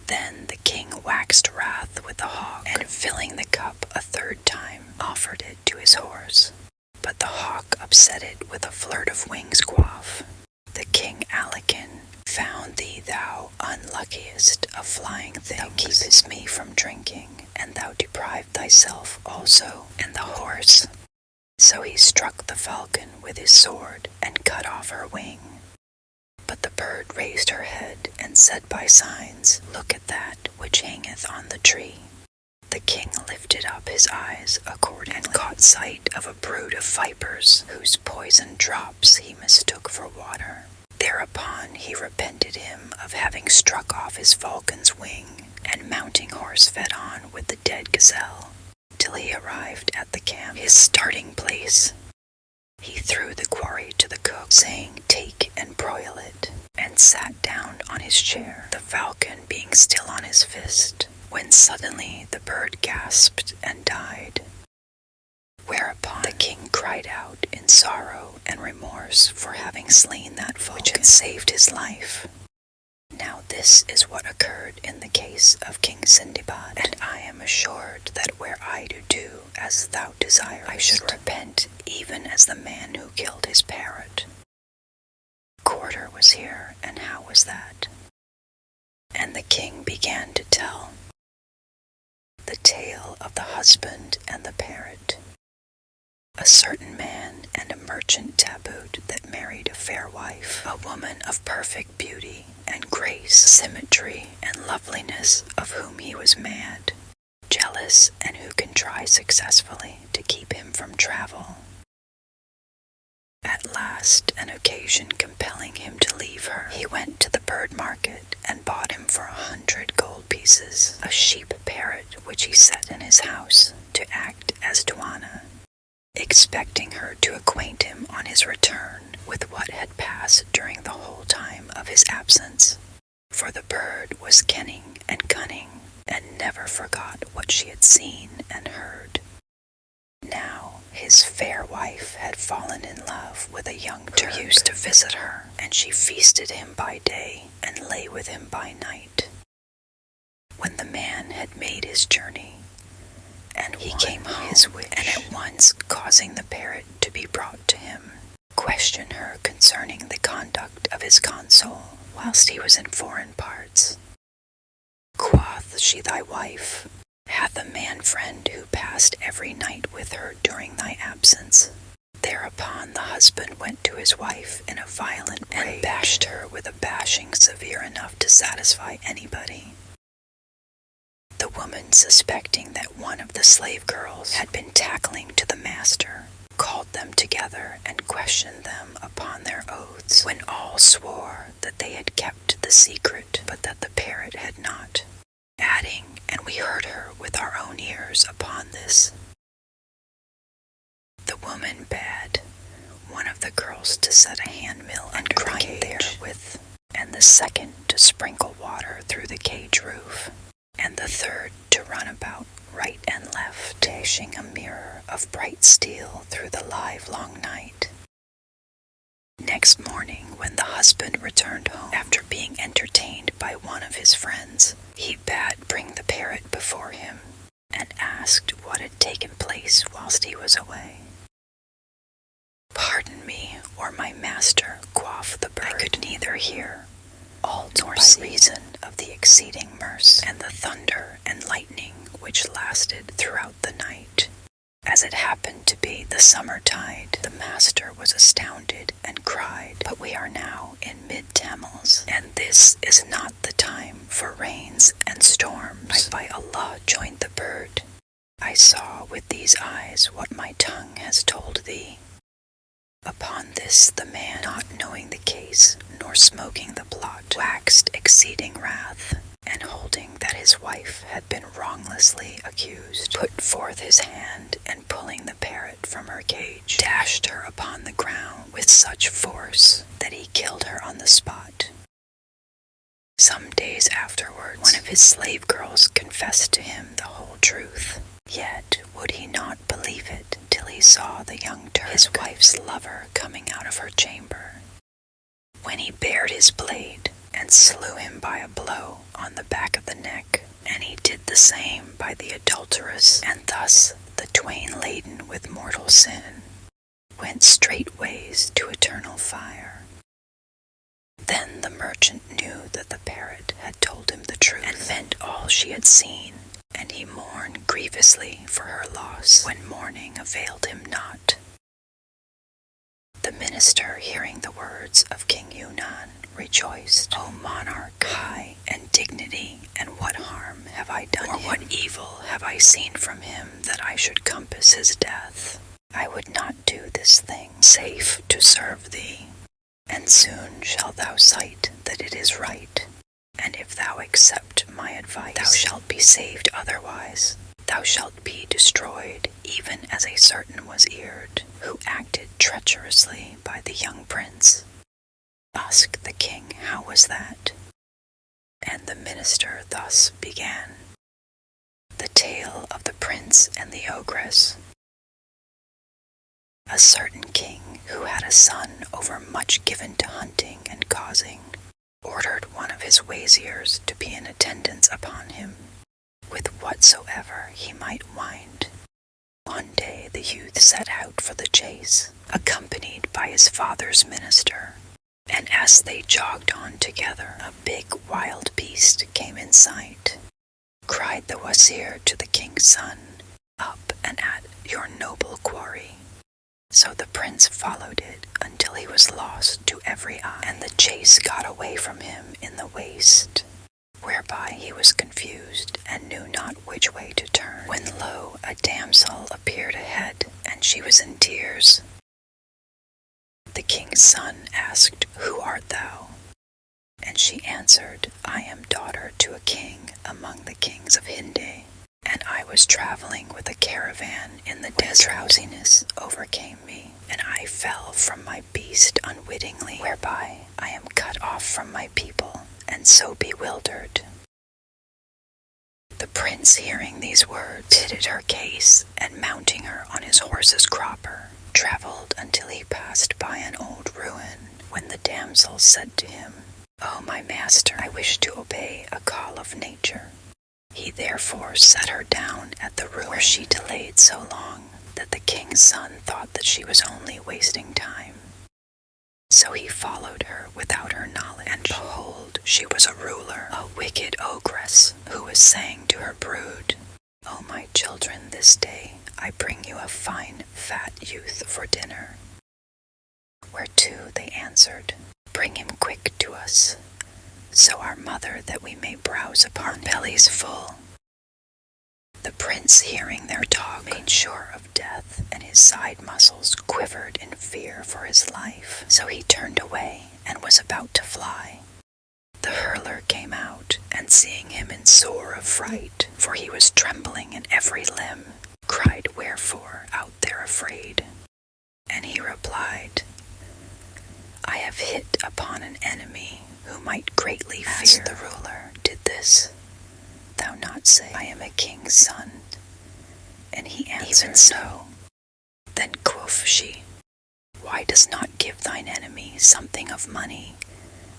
Speaker 1: Then the king waxed wrath with the hawk, and filling the cup a third time, offered it to his horse. But the hawk upset it with a flirt of wings quaff. The king Alakin, found thee, thou unluckiest of flying things. Thou keepest me from drinking, and thou deprived thyself also, and the horse. So he struck the falcon with his sword, and cut off her wing. But the bird raised her head, and said by signs, Look at that which hangeth on the tree. The king lifted up his eyes accordingly, and caught sight of a brood of vipers, whose poisoned drops he mistook for water. Thereupon he repented him of having struck off his falcon's wing, and mounting horse fed on with the dead gazelle, till he arrived at the camp, his starting place. He threw the quarry to the cook, saying, Take and broil it, and sat down on his chair, the falcon being still on his fist, when suddenly the bird gasped and died. Whereupon the king cried out in sorrow and remorse for having slain that falcon, which had saved his life. Now this is what occurred in the case of King Sindibad, and I am assured that were I to do as thou desirest, I should repent even as the man who killed his parrot. Quarter was here, and how was that? And the king began to tell the tale of the husband and the parrot. A certain man and a merchant tabooed that married a fair wife, a woman of perfect beauty and grace, symmetry, and loveliness, of whom he was mad, jealous, and who can try successfully to keep him from travel. At last, an occasion compelling him to leave her, he went to the bird market and bought him for 100 gold pieces a sheep parrot which he set in his house to act as duenna, expecting her to acquaint him on his return with what had passed during the whole time of his absence. For the bird was kenning and cunning, and never forgot what she had seen and heard. Now his fair wife had fallen in love with a young Turk who used to visit her, and she feasted him by day and lay with him by night. When the man had made his journey, and he came home, his wish, and at once causing the parrot to be brought to him, questioned her concerning the conduct of his consort whilst he was in foreign parts. Quoth she, Thy wife hath a man friend who passed every night with her during thy absence. Thereupon the husband went to his wife in a violent rage, and bashed her with a bashing severe enough to satisfy anybody. The woman, suspecting that one of the slave girls had been tackling to the master, called them together and questioned them upon their oaths, when all swore that they had kept the secret, but that the parrot had not, adding, and we heard her with our own ears upon this. The woman bade one of the girls to set a hand mill under the cage therewith, and the second to sprinkle water through the cage roof, and the third to run about right and left, dashing a mirror of bright steel through the livelong night. Next morning, when the husband returned home, after being entertained by one of his friends, he bade bring the parrot before before him, and asked what had taken place whilst he was away. "Pardon me, or my master," quoth the bird. "I could neither hear, nor see, by reason of the exceeding mirth, and the thunder and lightning which lasted throughout the night. As it happened to be the summer tide, the master was astounded and cried, 'But we are now in mid-Tammuz, and this is not the time for rains and storms.' I by Allah joined the bird. I saw with these eyes what my tongue has told thee." Upon this the man, not knowing the case, nor smoking the plot, waxed exceeding wrath, and holding that his wife had been wronglessly accused, put forth his hand, and pulling the parrot from her cage, dashed her upon the ground with such force that he killed her on the spot. Some days afterwards, one of his slave girls confessed to him the whole truth. Yet would he not believe it till he saw the young Turk, his wife's lover, coming out of her chamber, when he bared his blade and slew him by a blow on the back of the neck, and he did the same by the adulteress, and thus the twain laden with mortal sin went straightways to eternal fire. Then the merchant knew that the parrot had told him the truth, and meant all she had seen, and he mourned grievously for her loss, when mourning availed him not. The minister, hearing the words of King Yunnan, rejoiced. "O monarch, high and dignity, and what harm have I done him? Or what evil have I seen from him that I should compass his death? I would not do this thing, save to serve thee, and soon shalt thou sight that it is right. And if thou accept my advice, thou shalt be saved; otherwise thou shalt be destroyed, even as a certain was eared, who acted treacherously by the young prince." Asked the king, "How was that?" And the minister thus began the tale of the prince and the ogress. A certain king, who had a son overmuch given to hunting and causing, ordered one of his wazirs to be in attendance upon him, with whatsoever he might wind. One day the youth set out for the chase, accompanied by his father's minister, and as they jogged on together, a big wild beast came in sight. Cried the wazir to the king's son, "Up and at your noble quarry." So the prince followed it until he was lost to every eye, and the chase got away from him in the waste, whereby he was confused and knew not which way to turn, when lo, a damsel appeared ahead, and she was in tears. The king's son asked, "Who art thou?" And she answered, "I am daughter to a king among the kings of Hinde, and I was traveling with a caravan in the desert. Drowsiness overcame me, and I fell from my beast unwittingly, whereby I am cut off from my people, and so bewildered." The prince, hearing these words, pitied her case, and mounting her on his horse's cropper, traveled until he passed by an old ruin, when the damsel said to him, "O my master, I wish to obey a call of nature." He therefore set her down at the ruin, where she delayed so long that the king's son thought that she was only wasting time. So he followed her without her knowledge, and behold, she was a ruler, a wicked ogress, who was saying to her brood, "O my children, this day I bring you a fine fat youth for dinner." Whereto they answered, "Bring him quick to us, so our mother, that we may browse upon our bellies full." The prince, hearing their talk, made sure of death, and his side muscles quivered in fear for his life. So he turned away and was about to fly. The hurler came out, and seeing him in sore affright, for he was trembling in every limb, cried, "Wherefore out there afraid?" And he replied, "I have hit upon an enemy who might greatly fear." As the ruler, "Did this thou not say, I am a king's son?" And he answered, "Even so." Then quoth she, "Why dost not give thine enemy something of money,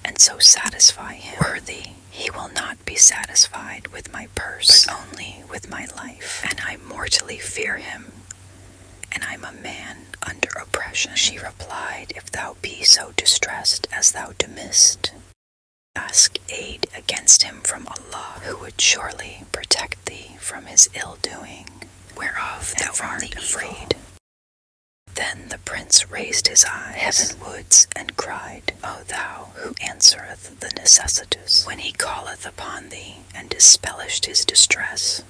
Speaker 1: and so satisfy him? Worthy, he will not be satisfied with my purse, but only with my life, and I mortally fear him, and I'm a man under oppression. She replied, If thou be so distressed as thou deemest, ask aid against him from Allah, who would surely protect thee from his ill-doing, whereof thou art afraid. Then the prince raised his eyes heavenwards and cried, O thou who answereth the necessitous, when he calleth upon thee, and dispellest his distress.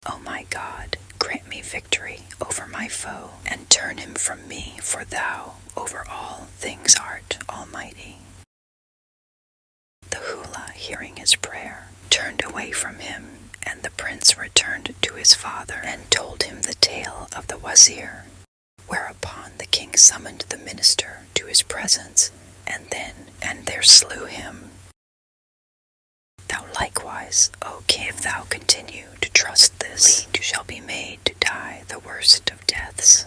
Speaker 1: O my God, grant me victory over my foe, and turn him from me, for thou over all things art almighty. The Hula, hearing his prayer, turned away from him, and the prince returned to his father, and told him the tale of the wazir. Whereupon the king summoned the minister to his presence, and there slew him. Thou likewise, O king, if thou continue to trust this, lead shall be made to die the worst of deaths.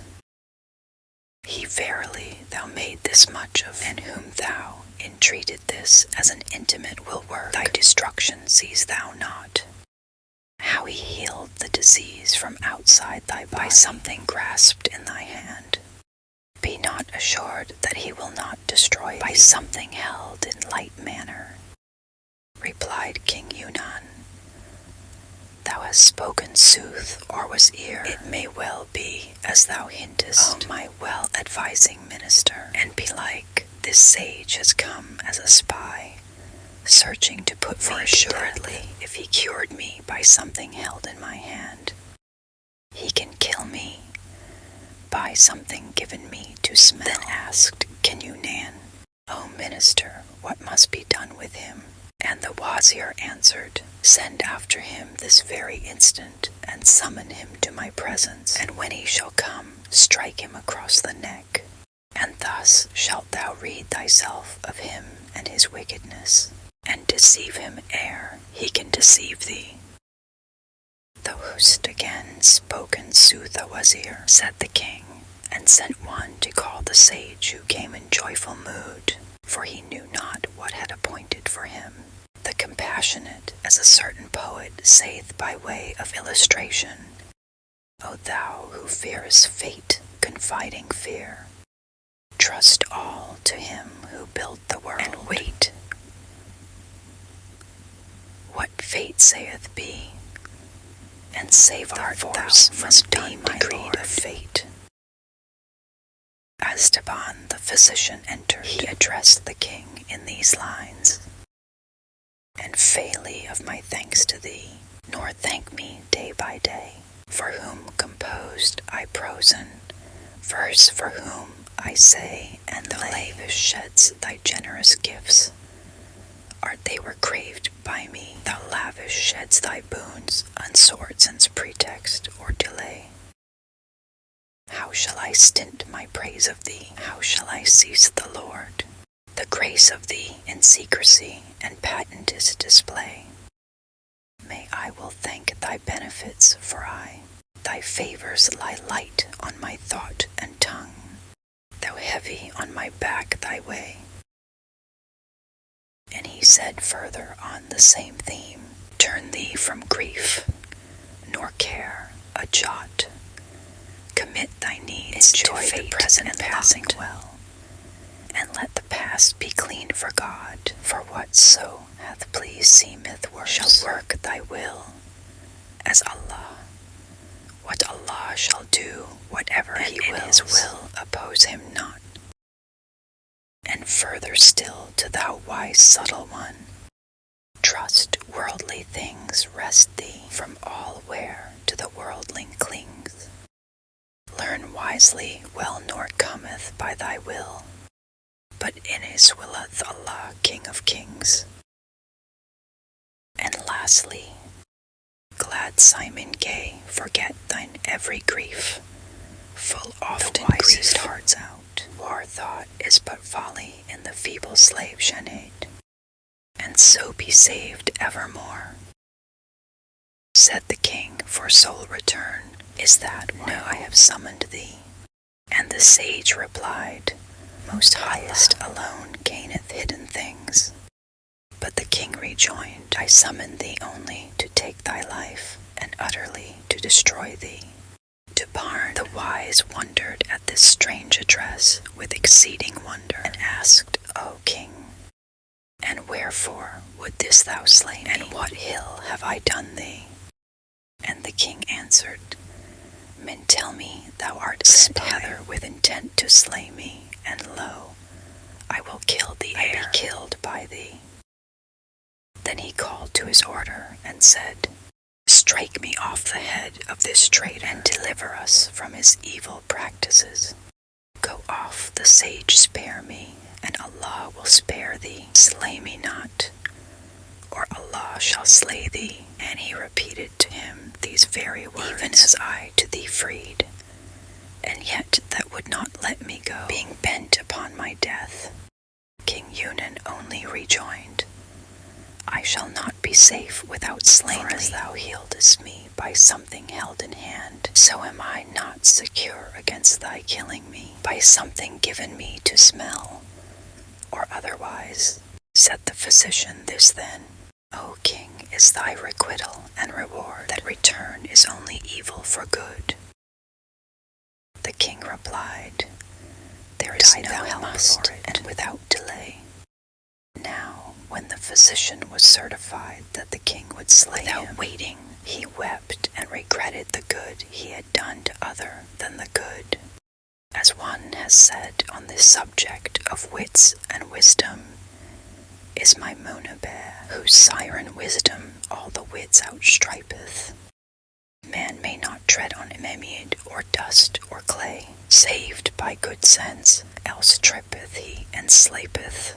Speaker 1: He verily thou made this much of, and whom thou entreated this as an intimate will work, thy destruction seest thou not. How he healed the disease from outside thy body by something grasped in thy hand. Be not assured that he will not destroy by something held in light manner. Replied King Yunnan, Thou hast spoken sooth, or was ear. It may well be as thou hintest, O my well-advising minister, and belike this sage has come as a spy, searching to put me assuredly, if he cured me by something held in my hand, he can kill me by something given me to smell. Then asked King Yunnan, O minister, what must be done with him? And the wazir answered, Send after him this very instant, and summon him to my presence, and when he shall come, strike him across the neck, and thus shalt thou rid thyself of him and his wickedness, and deceive him ere he can deceive thee. Thou hast again spoken sooth, O wazir, said the king, and sent one to call the sage, who came in joyful mood, for he knew not what had appointed for him. The compassionate, as a certain poet saith by way of illustration, O thou who fearest fate, confiding fear, trust all to him who built the world, and wait what fate saith be, and save our force from being decreed of fate. As Taban the physician entered, he addressed the king in these lines, And failly of my thanks to thee, nor thank me day by day, for whom composed I prosen, verse for whom I say, and the lavish sheds thy generous gifts. Art they were craved by me, thou lavish sheds thy boons, unsought since pretext or delay. How shall I stint my praise of thee? How shall I cease the Lord? The grace of thee in secrecy and patentest display. May I will thank thy benefits, for thy favors lie light on my thought and tongue, thou heavy on my back thy way. And he said further on the same theme, Turn thee from grief, nor care a jot. Commit thy needs to fate, the present and passing well, and let the past be cleaned for God. For whatso hath pleased seemeth worse, shall work thy will, as Allah. What Allah shall do, whatever and he wills, in his will oppose him not. And further still to thou wise subtle one, trust worldly things rest thee from all where to the worldling clings. Learn wisely well nor cometh by thy will, but in his willeth Allah King of Kings. And lastly, glad Simon gay, forget thine every grief, full often grieved hearts out. War thought is but folly in the feeble slave Shanaid, and so be saved evermore. Said the king, for sole return is that no I have summoned thee. And the sage replied, Most highest alone gaineth hidden things. But the king rejoined, I summon thee only to take thy life, and utterly destroy thee. Dubarn the wise wondered at this strange address with exceeding wonder, and asked, O king, and wherefore wouldst thou slay me? And what ill have I done thee? And the king answered, Men tell me thou art sent hither with intent to slay me, and lo, I will kill thee ere I be killed by thee. Then he called to his order and said, Strike me off the head of this traitor, and deliver us from his evil practices. Go off, the sage spare me, and Allah will spare thee. Slay me not, or Allah shall slay thee. And he repeated to him these very words, Even as I to thee freed, and yet that would not let me go, being bent upon my death. King Yunan only rejoined, I shall not be safe without slaying thee. For as thou healedst me by something held in hand, so am I not secure against thy killing me by something given me to smell, or otherwise. Said the physician this then, O king, is thy requital and reward, that return is only evil for good? The king replied, There is no help for it, and without delay. Now, when the physician was certified that the king would slay him, without waiting, he wept and regretted the good he had done to other than the good. As one has said on this subject of wits and wisdom, is my Monabeh, whose siren wisdom all the wits outstripeth. Man may not tread on memmead or dust or clay, saved by good sense, else trippeth he and slapeth.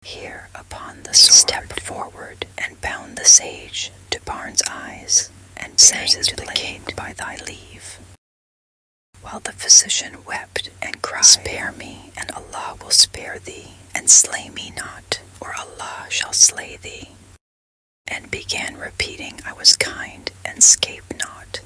Speaker 1: Here upon the sword stepped forward and bound the sage to Barn's eyes, and saying to the king, By thy leave. While the physician wept and cried, Spare me, and Allah will spare thee, and slay me not, or Allah shall slay thee. And began repeating, I was kind and 'scaped not.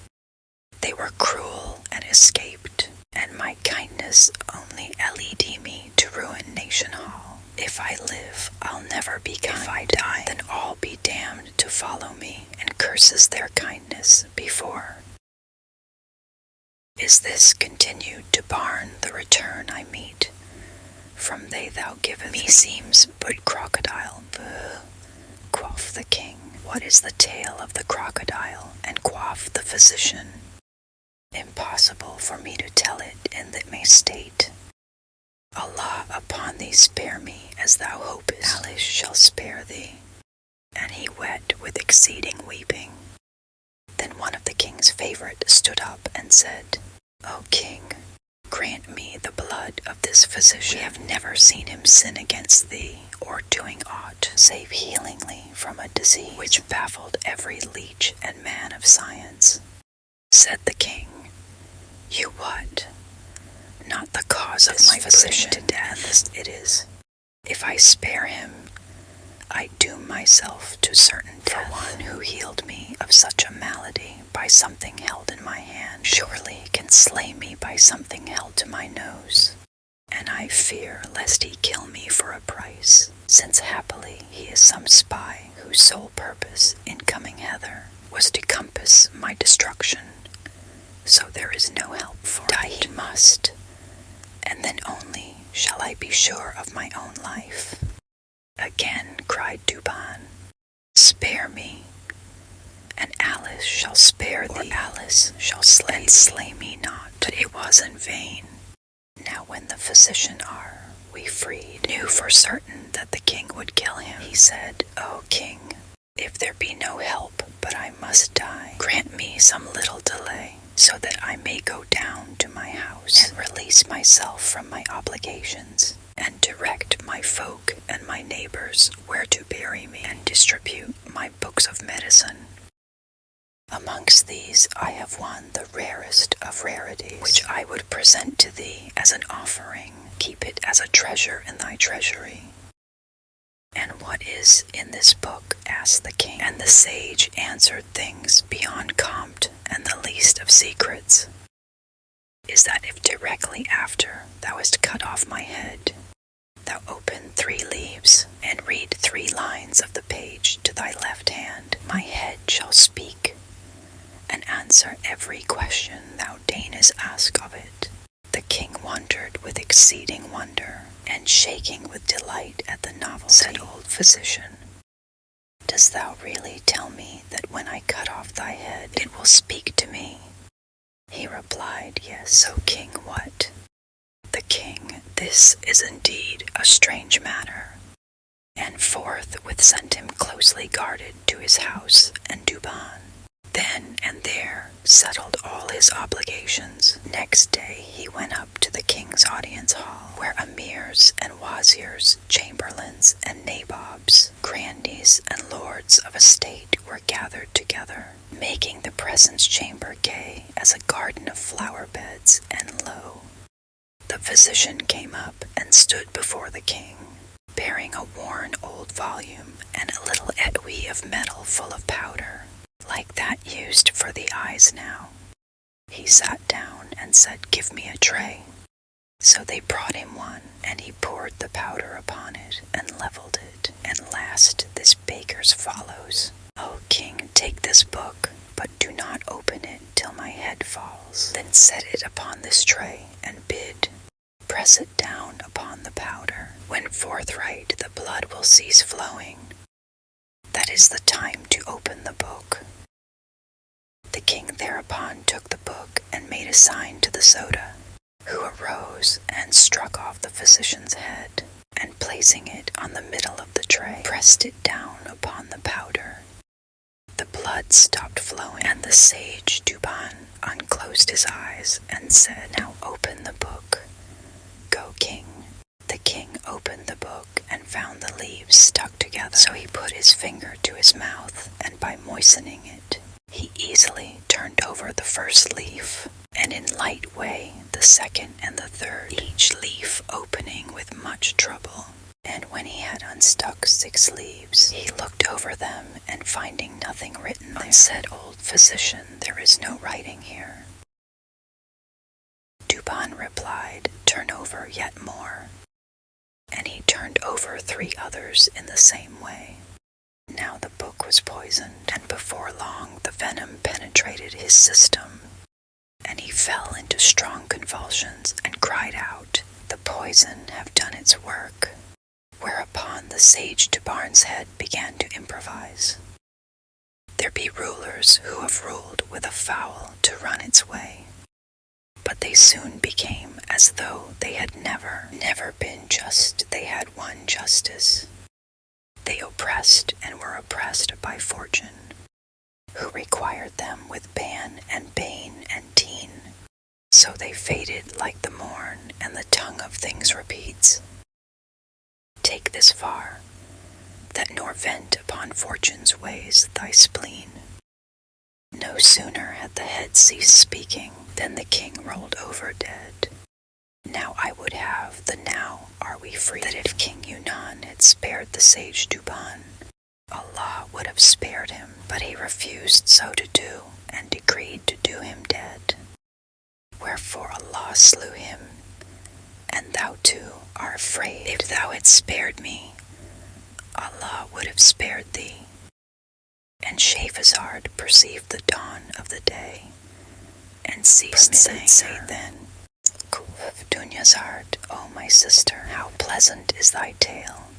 Speaker 1: They were cruel and escaped, and my kindness only led me to ruin nation hall. If I live, I'll never be kind. If I die, then all be damned to follow me, and curses their kindness before. Is this continued to Barn the return I meet? From they thou giveth me seems but crocodile. Quoth the king, What is the tale of the crocodile? And quoth the physician, Impossible for me to tell it in that may state. Allah upon thee spare me, as thou hopest, Allah shall spare thee. And he wept with exceeding weeping. Then one of the king's favorite stood up and said, O king, grant me the blood of this physician. We have never seen him sin against thee, or doing aught, save healingly from a disease which baffled every leech and man of science. Said the king, You what? Not the cause of my physician to death it is. If I spare him, I doom myself to certain death. For one who healed me of such a malady by something held in my hand, surely can slay me by something held to my nose. And I fear lest he kill me for a price, since happily he is some spy whose sole purpose in coming hither was to compass my destruction. So there is no help for it. Die he must, and then only shall I be sure of my own life. Again cried Duban, Spare me, and Alice shall spare thee, or Alice shall slay me not. But it was in vain. Now when the physician we freed, knew for certain that the king would kill him, he said, O king, if there be no help, but I must die, grant me some little delay, so that I may go down to my house, and release myself from my obligations, and direct my folk and my neighbors where to bury me, and distribute my books of medicine. Amongst these I have one the rarest of rarities, which I would present to thee as an offering. Keep it as a treasure in thy treasury. And what is in this book? Asked the king. And the sage answered things beyond compt, and the least of secrets is that if directly after thou hast cut off my head, thou open 3 leaves, and read 3 lines of the page to thy left hand, my head shall speak, answer every question thou deignest ask of it. The king wondered with exceeding wonder, and shaking with delight at the novelty, said old physician, Dost thou really tell me that when I cut off thy head it will speak to me? He replied, Yes. So, king, what? The king, This is indeed a strange matter. And forthwith sent him closely guarded to his house and Duban. Then and there settled all his obligations. Next day he went up to the king's audience hall, where emirs and wazirs, chamberlains and nabobs, grandees and lords of a state were gathered together, making the presence chamber gay as a garden of flower beds. And lo, the physician came up and stood before the king, bearing a worn old volume and a little etui of metal full of powder, like that used for the eyes now. He sat down and said, Give me a tray. So they brought him one, and he poured the powder upon it and leveled it. And last this baker's follows. O king, take this book, but do not open it till my head falls. Then set it upon this tray, and bid press it down upon the powder. When forthright the blood will cease flowing, that is the time to open the book. The king thereupon took the book and made a sign to the soda, who arose and struck off the physician's head, and placing it on the middle of the tray, pressed it down upon the powder. The blood stopped flowing, and the sage Duban unclosed his eyes and said, Now open the book. Go, king. The king opened the book and found the leaves stuck together. So he put his finger to his mouth, and by moistening it, he easily turned over the first leaf, and in light way the second and the third, each leaf opening with much trouble. And when he had unstuck 6 leaves, he looked over them, and finding nothing written there, said, Old physician, there is no writing here. Duban replied, Turn over yet more. And he turned over 3 others in the same way. Now the book was poisoned, and before long the venom penetrated his system, and he fell into strong convulsions and cried out, The poison have done its work. Whereupon the sage Duban's head began to improvise. There be rulers who have ruled with a fowl to run its way, but they soon became as though they had never been just. They had won justice. They oppressed and were oppressed by fortune, who required them with ban and bane and teen. So they faded like the morn, and the tongue of things repeats. Take this far, that nor vent upon fortune's ways thy spleen. No sooner had the head ceased speaking than the king rolled over dead. Now I would have the now are we free, that if King Yunan had spared the sage Duban, Allah would have spared him, but he refused so to do, and decreed to do him dead. Wherefore Allah slew him, and thou too art afraid. If thou hadst spared me, Allah would have spared thee. And Shahrazad perceived the dawn of the day, and ceased saying, Say then, Dunyazad, O my sister, how pleasant is thy tale,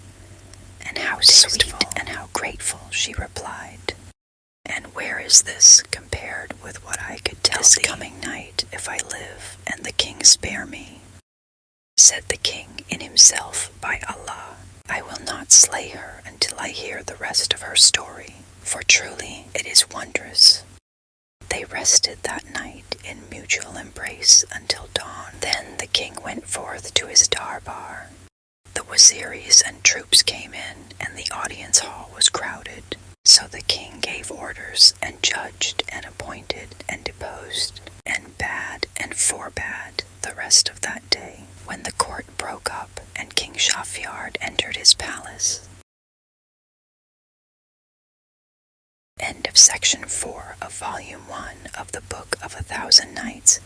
Speaker 1: and how sweet and how grateful, she replied. And where is this compared with what I could tell this coming night, if I live, and the king spare me? Said the king in himself, By Allah, I will not slay her until I hear the rest of her story, for truly it is wondrous. They rested that night in mutual embrace until dawn. Then the king went forth to his darbar. The waziris and troops came in, and the audience hall was crowded. So the king gave orders, and judged, and appointed, and deposed, and bade, and forbade the rest of that day, when the court broke up, and King Shahryar entered his palace. End of section 4 of volume 1 of the Book of 1000 Nights.